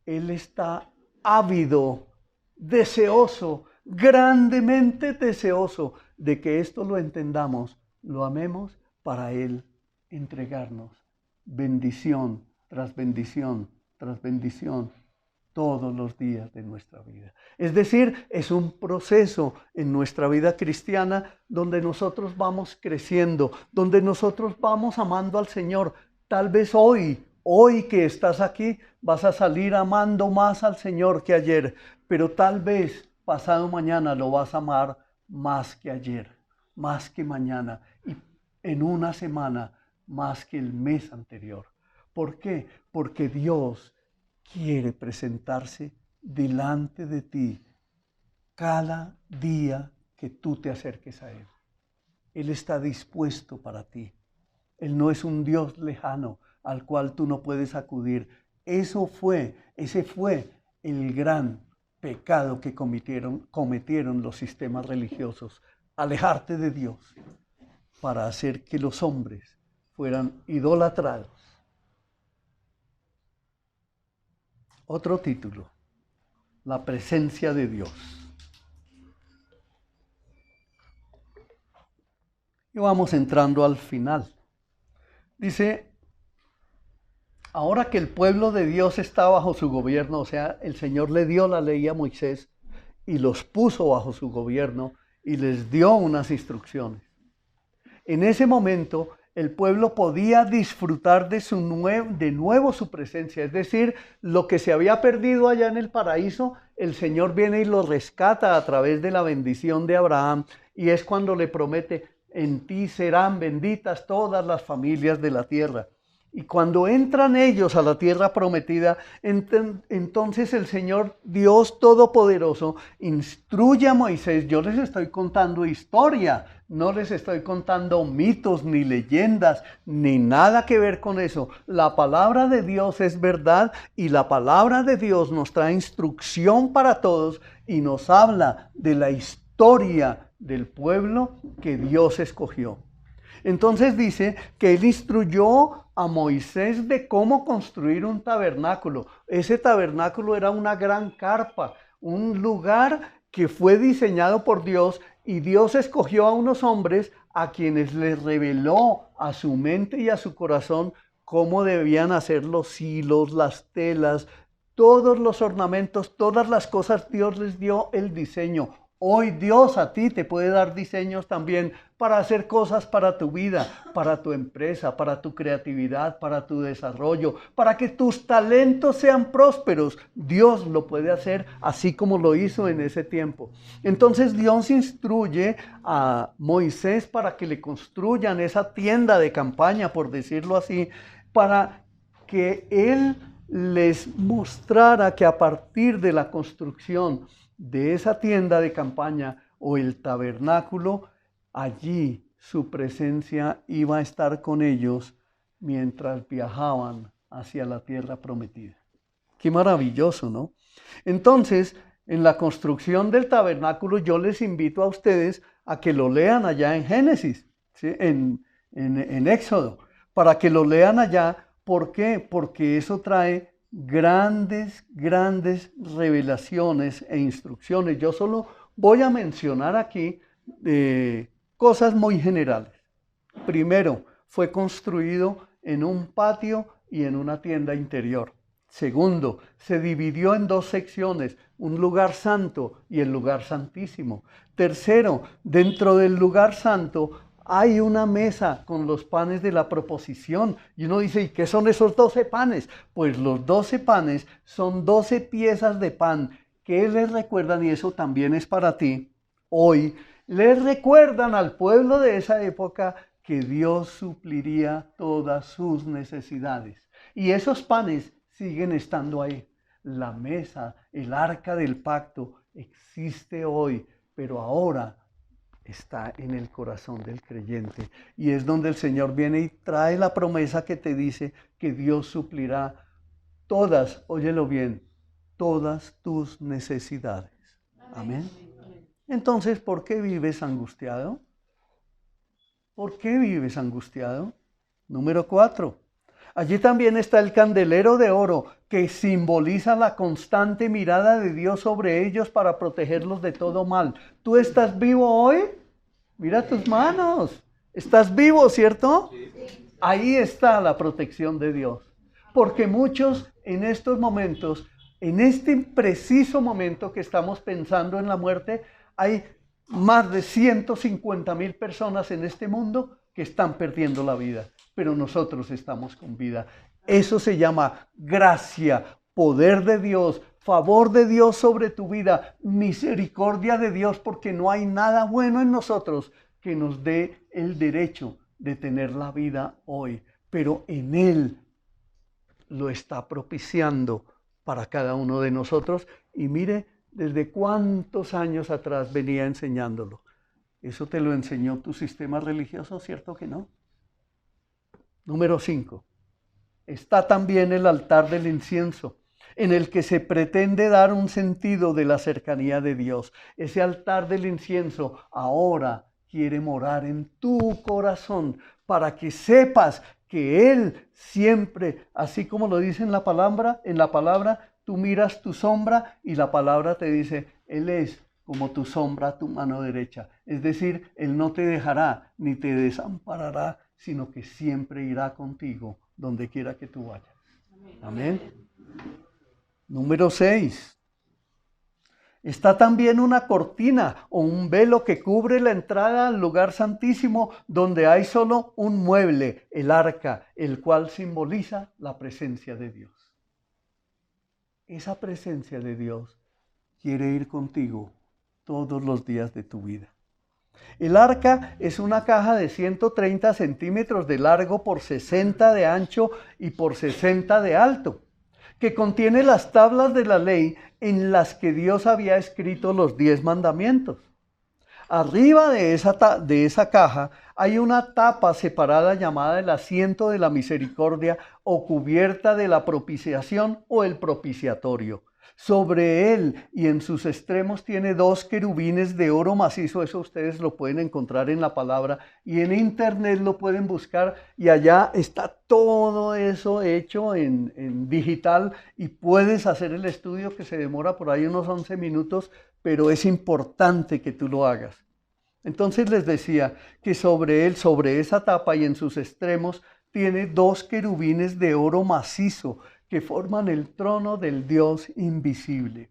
A: Él está ávido, deseoso, grandemente deseoso de que esto lo entendamos, lo amemos para Él entregarnos bendición tras bendición, tras bendición, todos los días de nuestra vida. Es decir, es un proceso en nuestra vida cristiana donde nosotros vamos creciendo, donde nosotros vamos amando al Señor. Tal vez hoy Hoy que estás aquí, vas a salir amando más al Señor que ayer, pero tal vez pasado mañana lo vas a amar más que ayer, más que mañana, y en una semana más que el mes anterior. ¿Por qué? Porque Dios quiere presentarse delante de ti cada día que tú te acerques a Él. Él está dispuesto para ti. Él no es un Dios lejano al cual tú no puedes acudir. Ese fue el gran pecado que cometieron los sistemas religiosos. Alejarte de Dios para hacer que los hombres fueran idolatrados. Otro título, la presencia de Dios. Y vamos entrando al final. Dice, ahora que el pueblo de Dios está bajo su gobierno, o sea, el Señor le dio la ley a Moisés y los puso bajo su gobierno y les dio unas instrucciones. En ese momento, el pueblo podía disfrutar de nuevo su presencia, es decir, lo que se había perdido allá en el paraíso, el Señor viene y lo rescata a través de la bendición de Abraham, y es cuando le promete, en ti serán benditas todas las familias de la tierra. Y cuando entran ellos a la tierra prometida, entonces el Señor Dios Todopoderoso instruye a Moisés. Yo les estoy contando historia, no les estoy contando mitos, ni leyendas, ni nada que ver con eso. La palabra de Dios es verdad y la palabra de Dios nos trae instrucción para todos y nos habla de la historia del pueblo que Dios escogió. Entonces dice que él instruyó a Moisés de cómo construir un tabernáculo. Ese tabernáculo era una gran carpa, un lugar que fue diseñado por Dios, y Dios escogió a unos hombres a quienes les reveló a su mente y a su corazón cómo debían hacer los hilos, las telas, todos los ornamentos, todas las cosas. Dios les dio el diseño. Hoy Dios a ti te puede dar diseños también para hacer cosas para tu vida, para tu empresa, para tu creatividad, para tu desarrollo, para que tus talentos sean prósperos. Dios lo puede hacer así como lo hizo en ese tiempo. Entonces Dios instruye a Moisés para que le construyan esa tienda de campaña, por decirlo así, para que él les mostrara que a partir de la construcción de esa tienda de campaña o el tabernáculo, allí su presencia iba a estar con ellos mientras viajaban hacia la tierra prometida. Qué maravilloso, ¿no? Entonces, en la construcción del tabernáculo, yo les invito a ustedes a que lo lean allá en Génesis, ¿sí? en Éxodo, para que lo lean allá. ¿Por qué? Porque eso trae grandes revelaciones e instrucciones. Yo solo voy a mencionar aquí cosas muy generales. Primero, fue construido en un patio y en una tienda interior. Segundo, se dividió en dos secciones, un lugar santo y el lugar santísimo. Tercero, dentro del lugar santo hay una mesa con los panes de la proposición. Y uno dice, ¿y qué son esos 12 panes? Pues los 12 panes son 12 piezas de pan que les recuerdan, y eso también es para ti, hoy, les recuerdan al pueblo de esa época que Dios supliría todas sus necesidades. Y esos panes siguen estando ahí. La mesa, el arca del pacto, existe hoy, pero ahora está en el corazón del creyente, y es donde el Señor viene y trae la promesa que te dice que Dios suplirá todas, óyelo bien, todas tus necesidades. Amén. Entonces, ¿por qué vives angustiado? ¿Por qué vives angustiado? Número 4. Allí también está el candelero de oro, que simboliza la constante mirada de Dios sobre ellos para protegerlos de todo mal. ¿Tú estás vivo hoy? Mira tus manos. ¿Estás vivo, cierto? Sí. Ahí está la protección de Dios. Porque muchos en estos momentos, en este preciso momento que estamos pensando en la muerte, hay más de 150,000 personas en este mundo que están perdiendo la vida, pero nosotros estamos con vida. Eso se llama gracia, poder de Dios, favor de Dios sobre tu vida, misericordia de Dios, porque no hay nada bueno en nosotros que nos dé el derecho de tener la vida hoy, pero en Él lo está propiciando para cada uno de nosotros. Y mire, desde cuántos años atrás venía enseñándolo. Eso te lo enseñó tu sistema religioso, ¿cierto que no? Número 5. Está también el altar del incienso, en el que se pretende dar un sentido de la cercanía de Dios. Ese altar del incienso ahora quiere morar en tu corazón para que sepas que Él siempre, así como lo dice en la palabra, tú miras tu sombra y la palabra te dice, Él es como tu sombra, tu mano derecha. Es decir, Él no te dejará ni te desamparará, sino que siempre irá contigo donde quiera que tú vayas. Amén. Número 6. Está también una cortina o un velo que cubre la entrada al lugar santísimo, donde hay solo un mueble, el arca, el cual simboliza la presencia de Dios. Esa presencia de Dios quiere ir contigo todos los días de tu vida. El arca es una caja de 130 centímetros de largo por 60 de ancho y por 60 de alto, que contiene las tablas de la ley en las que Dios había escrito los 10 mandamientos. Arriba de esa caja hay una tapa separada llamada el asiento de la misericordia o cubierta de la propiciación o el propiciatorio. Sobre él y en sus extremos tiene 2 querubines de oro macizo. Eso ustedes lo pueden encontrar en la palabra y en internet lo pueden buscar, y allá está todo eso hecho en digital y puedes hacer el estudio, que se demora por ahí unos 11 minutos, pero es importante que tú lo hagas. Entonces les decía que sobre él, sobre esa tapa y en sus extremos, tiene 2 querubines de oro macizo que forman el trono del Dios invisible.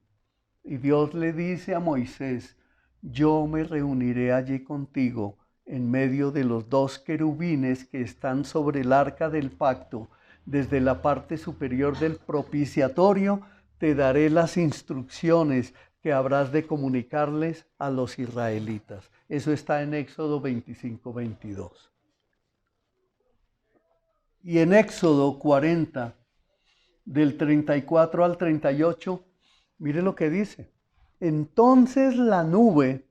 A: Y Dios le dice a Moisés, yo me reuniré allí contigo en medio de los 2 querubines que están sobre el arca del pacto. Desde la parte superior del propiciatorio te daré las instrucciones que habrás de comunicarles a los israelitas. Eso está en Éxodo 25-22. Y en Éxodo 40, del 34 al 38, mire lo que dice. Entonces la nube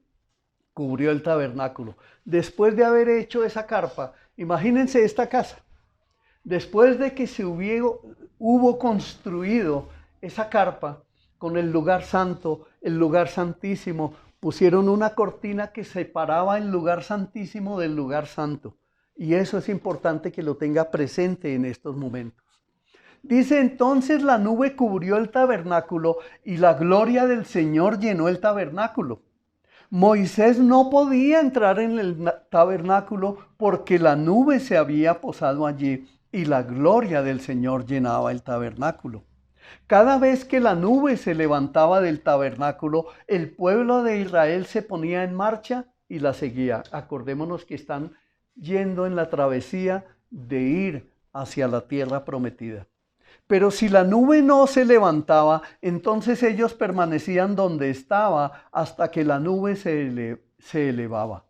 A: cubrió el tabernáculo. Después de haber hecho esa carpa, imagínense esta casa. Después de que se hubo construido esa carpa con el lugar santo, el lugar santísimo, pusieron una cortina que separaba el lugar santísimo del lugar santo. Y eso es importante que lo tenga presente en estos momentos. Dice, entonces la nube cubrió el tabernáculo y la gloria del Señor llenó el tabernáculo. Moisés no podía entrar en el tabernáculo porque la nube se había posado allí y la gloria del Señor llenaba el tabernáculo. Cada vez que la nube se levantaba del tabernáculo, el pueblo de Israel se ponía en marcha y la seguía. Acordémonos que están yendo en la travesía de ir hacia la tierra prometida. Pero si la nube no se levantaba, entonces ellos permanecían donde estaba hasta que la nube se elevaba.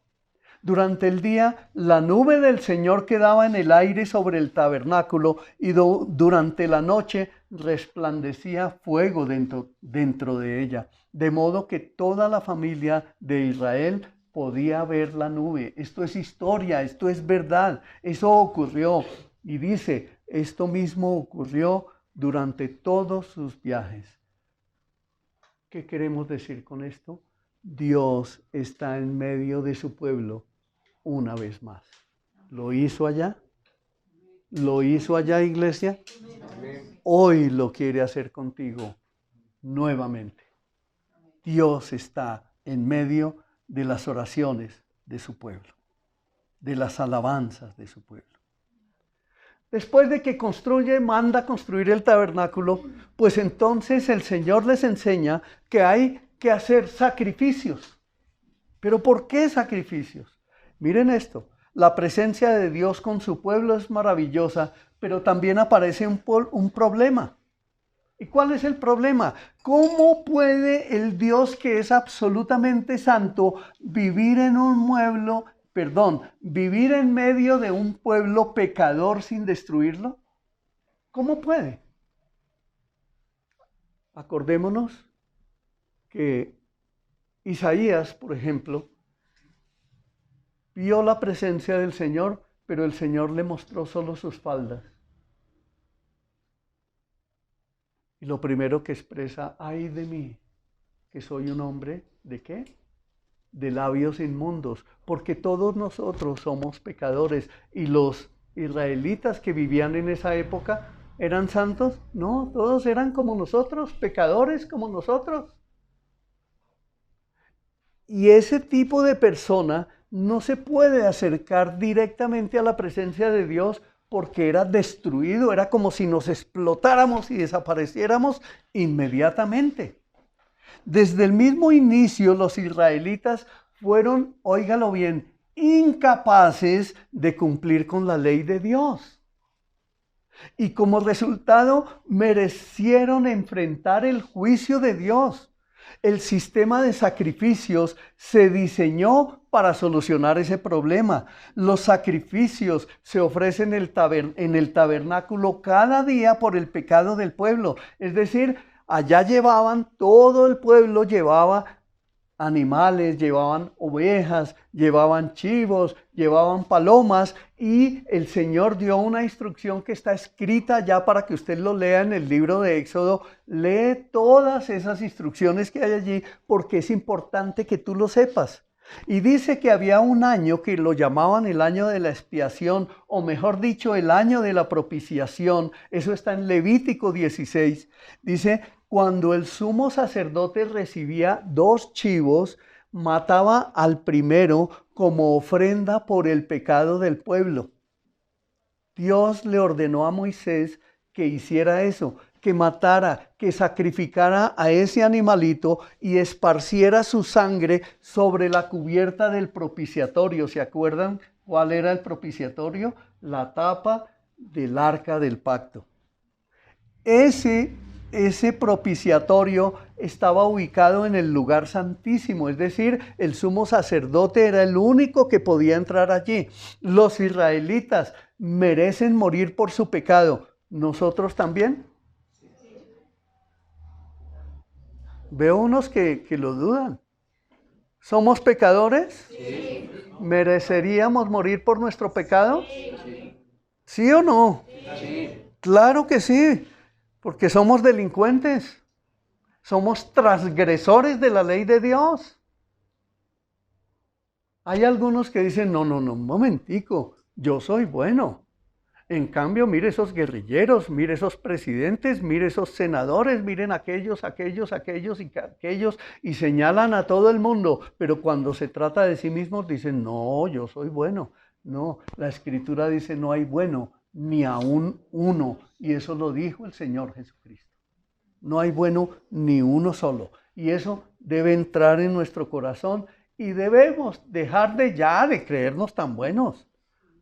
A: Durante el día, la nube del Señor quedaba en el aire sobre el tabernáculo y durante la noche resplandecía fuego dentro de ella, de modo que toda la familia de Israel podía ver la nube. Esto es historia, esto es verdad, eso ocurrió. Y dice, esto mismo ocurrió durante todos sus viajes. ¿Qué queremos decir con esto? Dios está en medio de su pueblo una vez más. ¿Lo hizo allá? ¿Lo hizo allá, iglesia? Hoy lo quiere hacer contigo nuevamente. Dios está en medio de las oraciones de su pueblo, de las alabanzas de su pueblo. Después de que manda construir el tabernáculo, pues entonces el Señor les enseña que hay que hacer sacrificios. ¿Pero por qué sacrificios? Miren esto, La presencia de Dios con su pueblo es maravillosa, pero también aparece un problema. ¿Y cuál es el problema? ¿Cómo puede el Dios que es absolutamente santo vivir vivir en medio de un pueblo pecador sin destruirlo? ¿Cómo puede? Acordémonos que Isaías, por ejemplo, vio la presencia del Señor, pero el Señor le mostró solo sus faldas. Y lo primero que expresa, ay de mí, que soy un hombre, ¿de qué? De labios inmundos, porque todos nosotros somos pecadores. ¿Y los israelitas que vivían en esa época eran santos? No, todos eran como nosotros, pecadores como nosotros. Y ese tipo de persona no se puede acercar directamente a la presencia de Dios porque era destruido, era como si nos explotáramos y desapareciéramos inmediatamente. Desde el mismo inicio los israelitas fueron, óigalo bien, incapaces de cumplir con la ley de Dios. Y como resultado merecieron enfrentar el juicio de Dios. El sistema de sacrificios se diseñó para solucionar ese problema. Los sacrificios se ofrecen en el tabernáculo cada día por el pecado del pueblo. Es decir, allá todo el pueblo llevaba animales, llevaban ovejas, llevaban chivos, llevaban palomas, y el Señor dio una instrucción que está escrita ya para que usted lo lea en el libro de Éxodo. Lee todas esas instrucciones que hay allí porque es importante que tú lo sepas. Y dice que había un año que lo llamaban el año de la expiación, o mejor dicho, el año de la propiciación. Eso está en Levítico 16. Dice, cuando el sumo sacerdote recibía 2 chivos, mataba al primero como ofrenda por el pecado del pueblo. Dios le ordenó a Moisés que hiciera eso, que matara, que sacrificara a ese animalito y esparciera su sangre sobre la cubierta del propiciatorio. ¿Se acuerdan cuál era el propiciatorio? La tapa del arca del pacto. Ese propiciatorio estaba ubicado en el lugar santísimo, es decir, el sumo sacerdote era el único que podía entrar allí. Los israelitas merecen morir por su pecado. ¿Nosotros también? Veo unos que lo dudan. ¿Somos pecadores?
B: Sí.
A: ¿Mereceríamos morir por nuestro pecado?
B: Sí.
A: ¿Sí o no?
B: Sí.
A: Claro que sí, porque somos delincuentes. Somos transgresores de la ley de Dios. Hay algunos que dicen, no, un momentico, yo soy bueno. En cambio, mire esos guerrilleros, mire esos presidentes, mire esos senadores, miren aquellos, y señalan a todo el mundo. Pero cuando se trata de sí mismos, dicen, no, yo soy bueno. No, la Escritura dice, no hay bueno, ni aún uno. Y eso lo dijo el Señor Jesucristo. No hay bueno ni uno solo. Y eso debe entrar en nuestro corazón y debemos dejar de creernos tan buenos.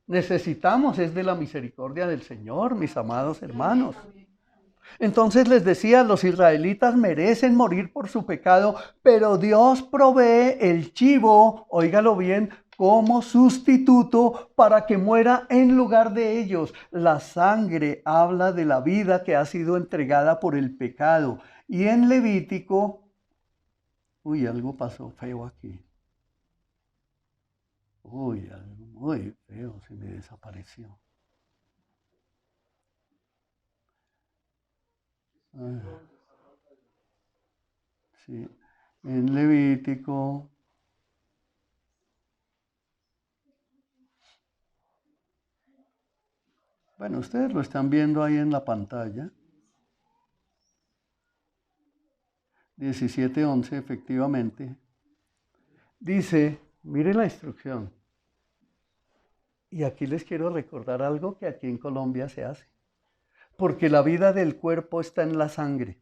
A: Necesitamos es de la misericordia del Señor, mis amados hermanos. Entonces les decía, los israelitas merecen morir por su pecado, pero Dios provee el chivo, óigalo bien, como sustituto para que muera en lugar de ellos. La sangre habla de la vida que ha sido entregada por el pecado. Y en Levítico, algo pasó feo aquí. Algo muy feo se me desapareció. Sí, en Levítico. Bueno, ustedes lo están viendo ahí en la pantalla. 17:11, efectivamente. Dice, mire la instrucción. Y aquí les quiero recordar algo que aquí en Colombia se hace. Porque la vida del cuerpo está en la sangre.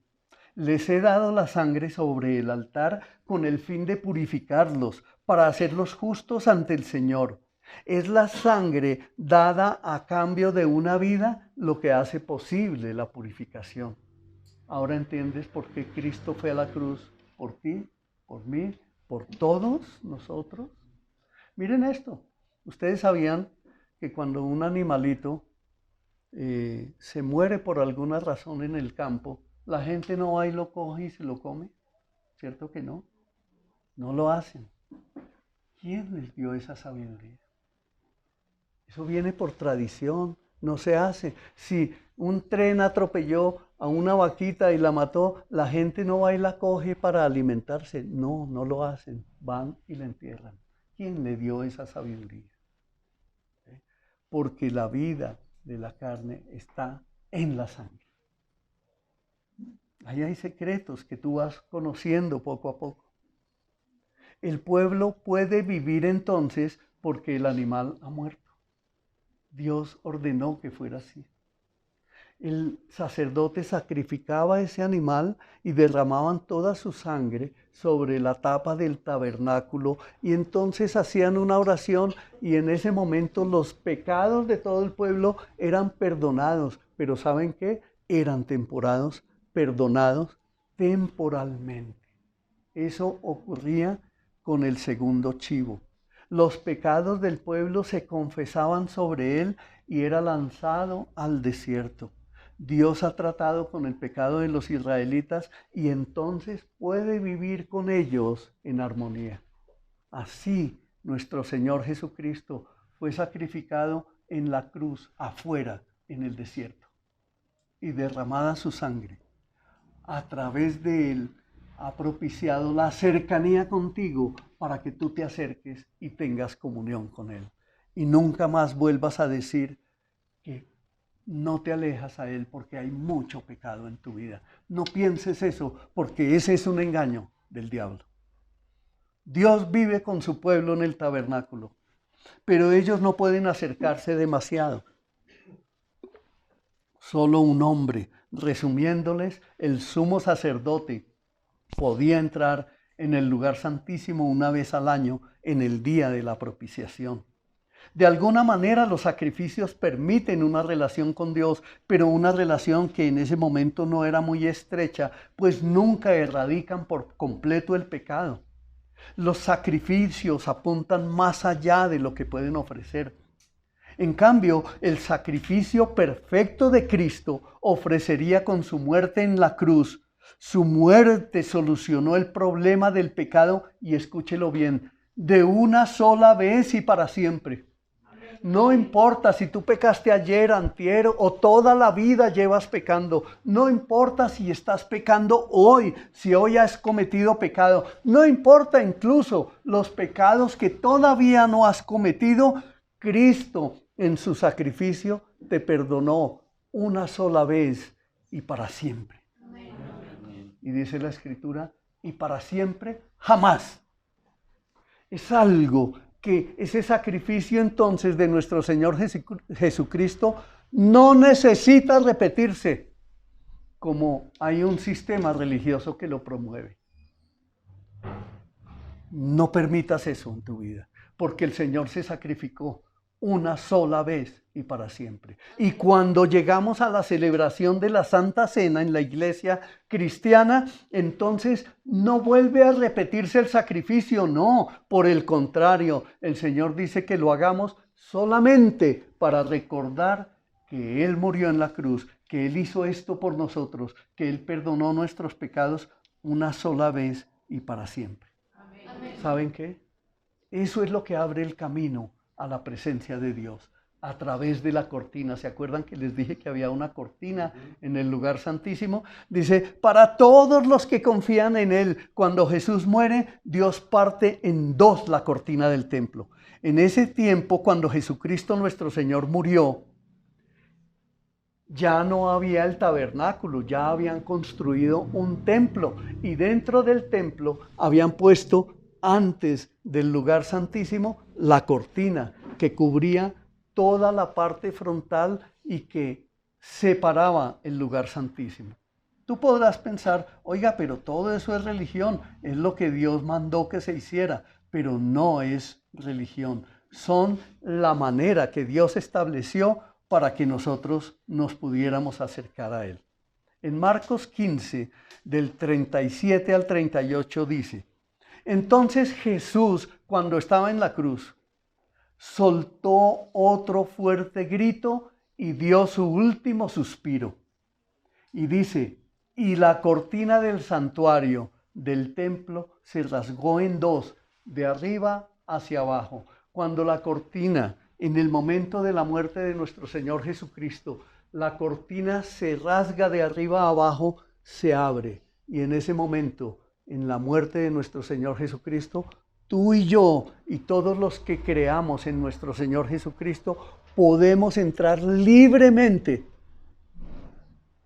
A: Les he dado la sangre sobre el altar con el fin de purificarlos, para hacerlos justos ante el Señor. Es la sangre dada a cambio de una vida lo que hace posible la purificación. Ahora entiendes por qué Cristo fue a la cruz por ti, por mí, por todos nosotros. Miren esto. Ustedes sabían que cuando un animalito se muere por alguna razón en el campo, la gente no va y lo coge y se lo come. ¿Cierto que no? No lo hacen. ¿Quién les dio esa sabiduría? Eso viene por tradición, no se hace. Si un tren atropelló a una vaquita y la mató, la gente no va y la coge para alimentarse. No, no lo hacen. Van y la entierran. ¿Quién le dio esa sabiduría? Porque la vida de la carne está en la sangre. Ahí hay secretos que tú vas conociendo poco a poco. El pueblo puede vivir entonces porque el animal ha muerto. Dios ordenó que fuera así. El sacerdote sacrificaba ese animal y derramaban toda su sangre sobre la tapa del tabernáculo y entonces hacían una oración y en ese momento los pecados de todo el pueblo eran perdonados. Pero ¿saben qué? Eran perdonados temporalmente. Eso ocurría con el segundo chivo. Los pecados del pueblo se confesaban sobre él y era lanzado al desierto. Dios ha tratado con el pecado de los israelitas y entonces puede vivir con ellos en armonía. Así nuestro Señor Jesucristo fue sacrificado en la cruz afuera en el desierto y derramada su sangre. A través de él ha propiciado la cercanía contigo para que tú te acerques y tengas comunión con él. Y nunca más vuelvas a decir que no te alejas a él porque hay mucho pecado en tu vida. No pienses eso porque ese es un engaño del diablo. Dios vive con su pueblo en el tabernáculo, pero ellos no pueden acercarse demasiado. Solo un hombre, resumiéndoles, el sumo sacerdote, podía entrar en el lugar santísimo una vez al año en el día de la propiciación. De alguna manera los sacrificios permiten una relación con Dios, pero una relación que en ese momento no era muy estrecha, pues nunca erradican por completo el pecado. Los sacrificios apuntan más allá de lo que pueden ofrecer. En cambio, el sacrificio perfecto de Cristo ofrecería con su muerte en la cruz. Su muerte solucionó el problema del pecado, y escúchelo bien, de una sola vez y para siempre. No importa si tú pecaste ayer, antier o toda la vida llevas pecando. No importa si estás pecando hoy, si hoy has cometido pecado. No importa incluso los pecados que todavía no has cometido. Cristo en su sacrificio te perdonó una sola vez y para siempre. Y dice la Escritura, y para siempre jamás. Es algo que ese sacrificio entonces de nuestro Señor Jesucristo no necesita repetirse, como hay un sistema religioso que lo promueve. No permitas eso en tu vida, porque el Señor se sacrificó una sola vez y para siempre. Y cuando llegamos a la celebración de la Santa Cena en la iglesia cristiana, entonces no vuelve a repetirse el sacrificio, no, por el contrario, el Señor dice que lo hagamos solamente para recordar que Él murió en la cruz, que Él hizo esto por nosotros, que Él perdonó nuestros pecados una sola vez y para siempre. Amén. ¿Saben qué? Eso es lo que abre el camino a la presencia de Dios a través de la cortina. ¿Se acuerdan que les dije que había una cortina en el lugar santísimo? Dice, para todos los que confían en Él, cuando Jesús muere, Dios parte en dos la cortina del templo. En ese tiempo, cuando Jesucristo nuestro Señor murió, ya no había el tabernáculo, ya habían construido un templo y dentro del templo habían puesto antes del lugar santísimo la cortina que cubría toda la parte frontal y que separaba el lugar santísimo. Tú podrás pensar, oiga, pero todo eso es religión, es lo que Dios mandó que se hiciera, pero no es religión. son la manera que Dios estableció para que nosotros nos pudiéramos acercar a Él. En Marcos 15, del 37 al 38 dice: entonces Jesús, cuando estaba en la cruz, soltó otro fuerte grito y dio su último suspiro. Y dice: y la cortina del santuario del templo se rasgó en dos, de arriba hacia abajo. Cuando la cortina, en el momento de la muerte de nuestro Señor Jesucristo, la cortina se rasga de arriba a abajo, se abre. Y en ese momento, en la muerte de nuestro Señor Jesucristo, tú y yo y todos los que creamos en nuestro Señor Jesucristo podemos entrar libremente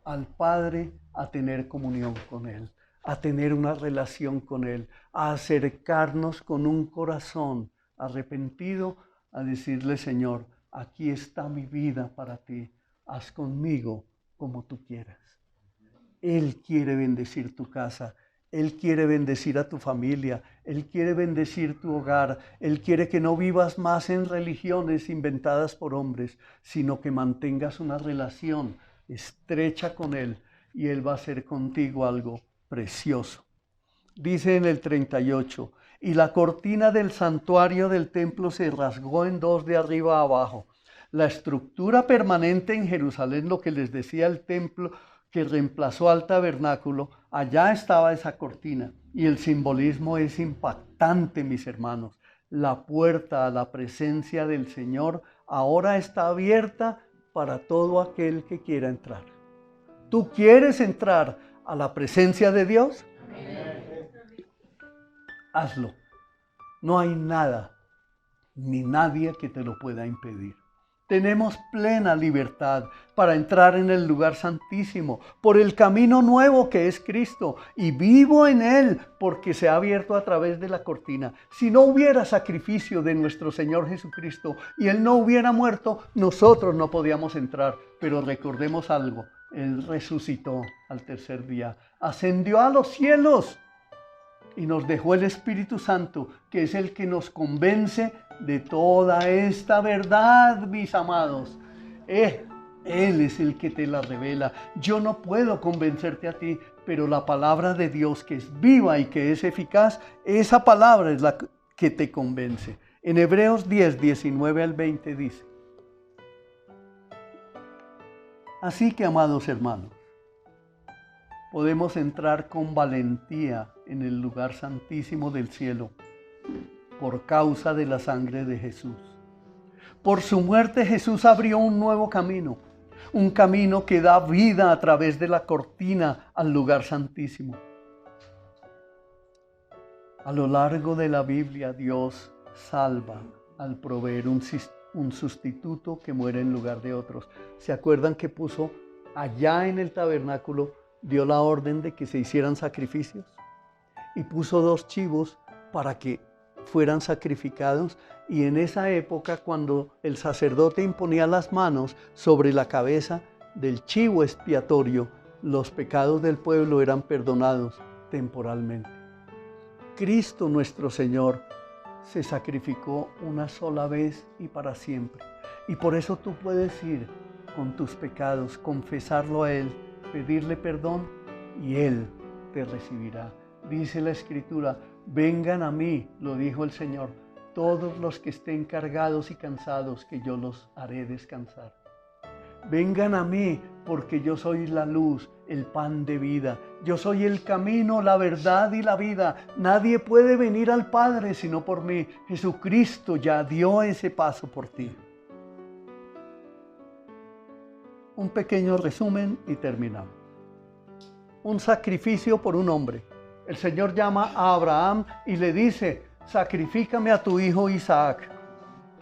A: al Padre a tener comunión con Él, a tener una relación con Él, a acercarnos con un corazón arrepentido, a decirle: Señor, aquí está mi vida para ti, haz conmigo como tú quieras. Él quiere bendecir tu casa, Él quiere bendecir a tu familia, Él quiere bendecir tu hogar, Él quiere que no vivas más en religiones inventadas por hombres, sino que mantengas una relación estrecha con Él, y Él va a hacer contigo algo precioso. Dice en el 38, y la cortina del santuario del templo se rasgó en dos de arriba a abajo. La estructura permanente en Jerusalén, lo que les decía el templo que reemplazó al tabernáculo, allá estaba esa cortina. Y el simbolismo es impactante, mis hermanos. La puerta a la presencia del Señor ahora está abierta para todo aquel que quiera entrar. ¿Tú quieres entrar a la presencia de Dios? Hazlo. No hay nada ni nadie que te lo pueda impedir. Tenemos plena libertad para entrar en el lugar santísimo por el camino nuevo que es Cristo, y vivo en Él porque se ha abierto a través de la cortina. Si no hubiera sacrificio de nuestro Señor Jesucristo y Él no hubiera muerto, nosotros no podíamos entrar. Pero recordemos algo: Él resucitó al tercer día, ascendió a los cielos y nos dejó el Espíritu Santo, que es el que nos convence de toda esta verdad, mis amados. Él es el que te la revela. Yo no puedo convencerte a ti, pero la palabra de Dios, que es viva y que es eficaz, esa palabra es la que te convence. En Hebreos 10, 19 al 20 dice: así que, amados hermanos, podemos entrar con valentía en el lugar santísimo del cielo por causa de la sangre de Jesús. Por su muerte Jesús abrió un nuevo camino, un camino que da vida a través de la cortina al lugar santísimo. A lo largo de la Biblia, Dios salva al proveer un sustituto que muere en lugar de otros. ¿Se acuerdan que puso allá en el tabernáculo, dio la orden de que se hicieran sacrificios? Y puso 2 chivos para que fueran sacrificados, y en esa época, cuando el sacerdote imponía las manos sobre la cabeza del chivo expiatorio, los pecados del pueblo eran perdonados temporalmente. Cristo nuestro Señor se sacrificó una sola vez y para siempre, y por eso tú puedes ir con tus pecados, confesarlo a Él, pedirle perdón, y Él te recibirá. Dice la Escritura: vengan a mí, lo dijo el Señor, todos los que estén cargados y cansados, que yo los haré descansar. Vengan a mí, porque yo soy la luz, el pan de vida. Yo soy el camino, la verdad y la vida. Nadie puede venir al Padre sino por mí. Jesucristo ya dio ese paso por ti. Un pequeño resumen y terminamos. Un sacrificio por un hombre. El Señor llama a Abraham y le dice: sacrifícame a tu hijo Isaac.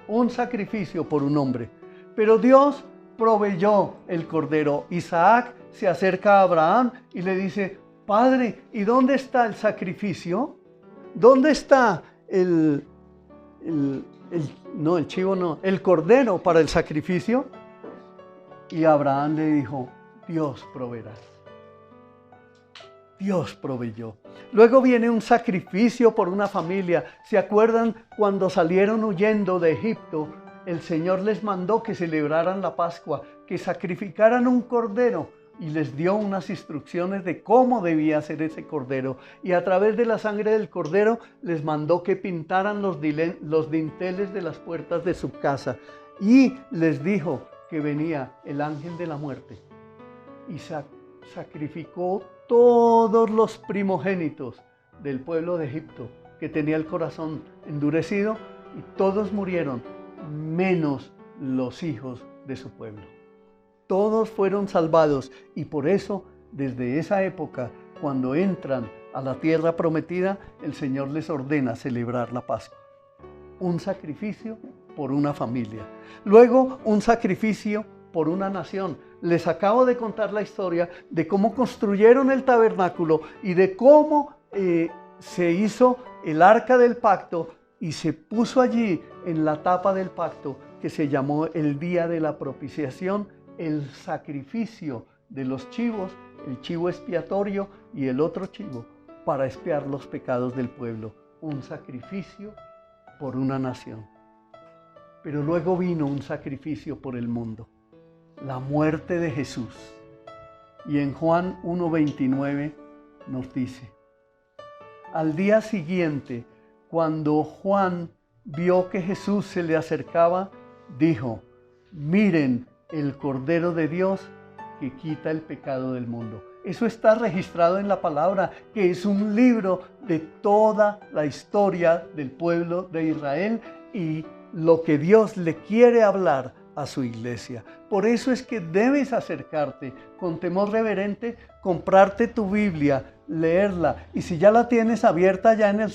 A: Un sacrificio por un hombre. Pero Dios proveyó el cordero. Isaac se acerca a Abraham y le dice: Padre, ¿y dónde está el sacrificio? ¿Dónde está el cordero para el sacrificio? Y Abraham le dijo: Dios proveerá. Dios proveyó. Luego viene un sacrificio por una familia. ¿Se acuerdan cuando salieron huyendo de Egipto? El Señor les mandó que celebraran la Pascua, que sacrificaran un cordero y les dio unas instrucciones de cómo debía ser ese cordero. Y a través de la sangre del cordero les mandó que pintaran los dinteles de las puertas de su casa. Y les dijo que venía el ángel de la muerte y sacrificó todos los primogénitos del pueblo de Egipto que tenía el corazón endurecido, y todos murieron, menos los hijos de su pueblo. Todos fueron salvados, y por eso, desde esa época, cuando entran a la tierra prometida, el Señor les ordena celebrar la Pascua. Un sacrificio por una familia. Luego, un sacrificio por una nación. Les acabo de contar la historia de cómo construyeron el tabernáculo y de cómo se hizo el arca del pacto y se puso allí en la tapa del pacto, que se llamó el día de la propiciación, el sacrificio de los chivos, el chivo expiatorio y el otro chivo para expiar los pecados del pueblo. Un sacrificio por una nación. Pero luego vino un sacrificio por el mundo, la muerte de Jesús. Y en Juan 1:29 nos dice: al día siguiente, cuando Juan vio que Jesús se le acercaba, dijo: miren el Cordero de Dios que quita el pecado del mundo. Eso está registrado en la palabra, que es un libro de toda la historia del pueblo de Israel y lo que Dios le quiere hablar a su iglesia. Por eso es que debes acercarte con temor reverente, comprarte tu Biblia, leerla, y si ya la tienes abierta ya en el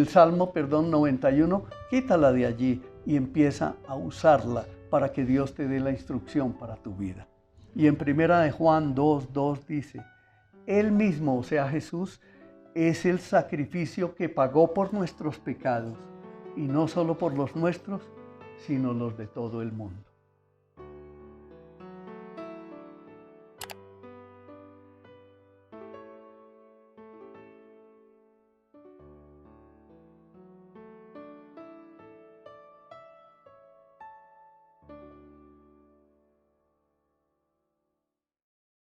A: Salmo 91, quítala de allí y empieza a usarla para que Dios te dé la instrucción para tu vida. Y en 1 Juan 2:2 dice: Él mismo, o sea Jesús, es el sacrificio que pagó por nuestros pecados, y no solo por los nuestros, sino los de todo el mundo.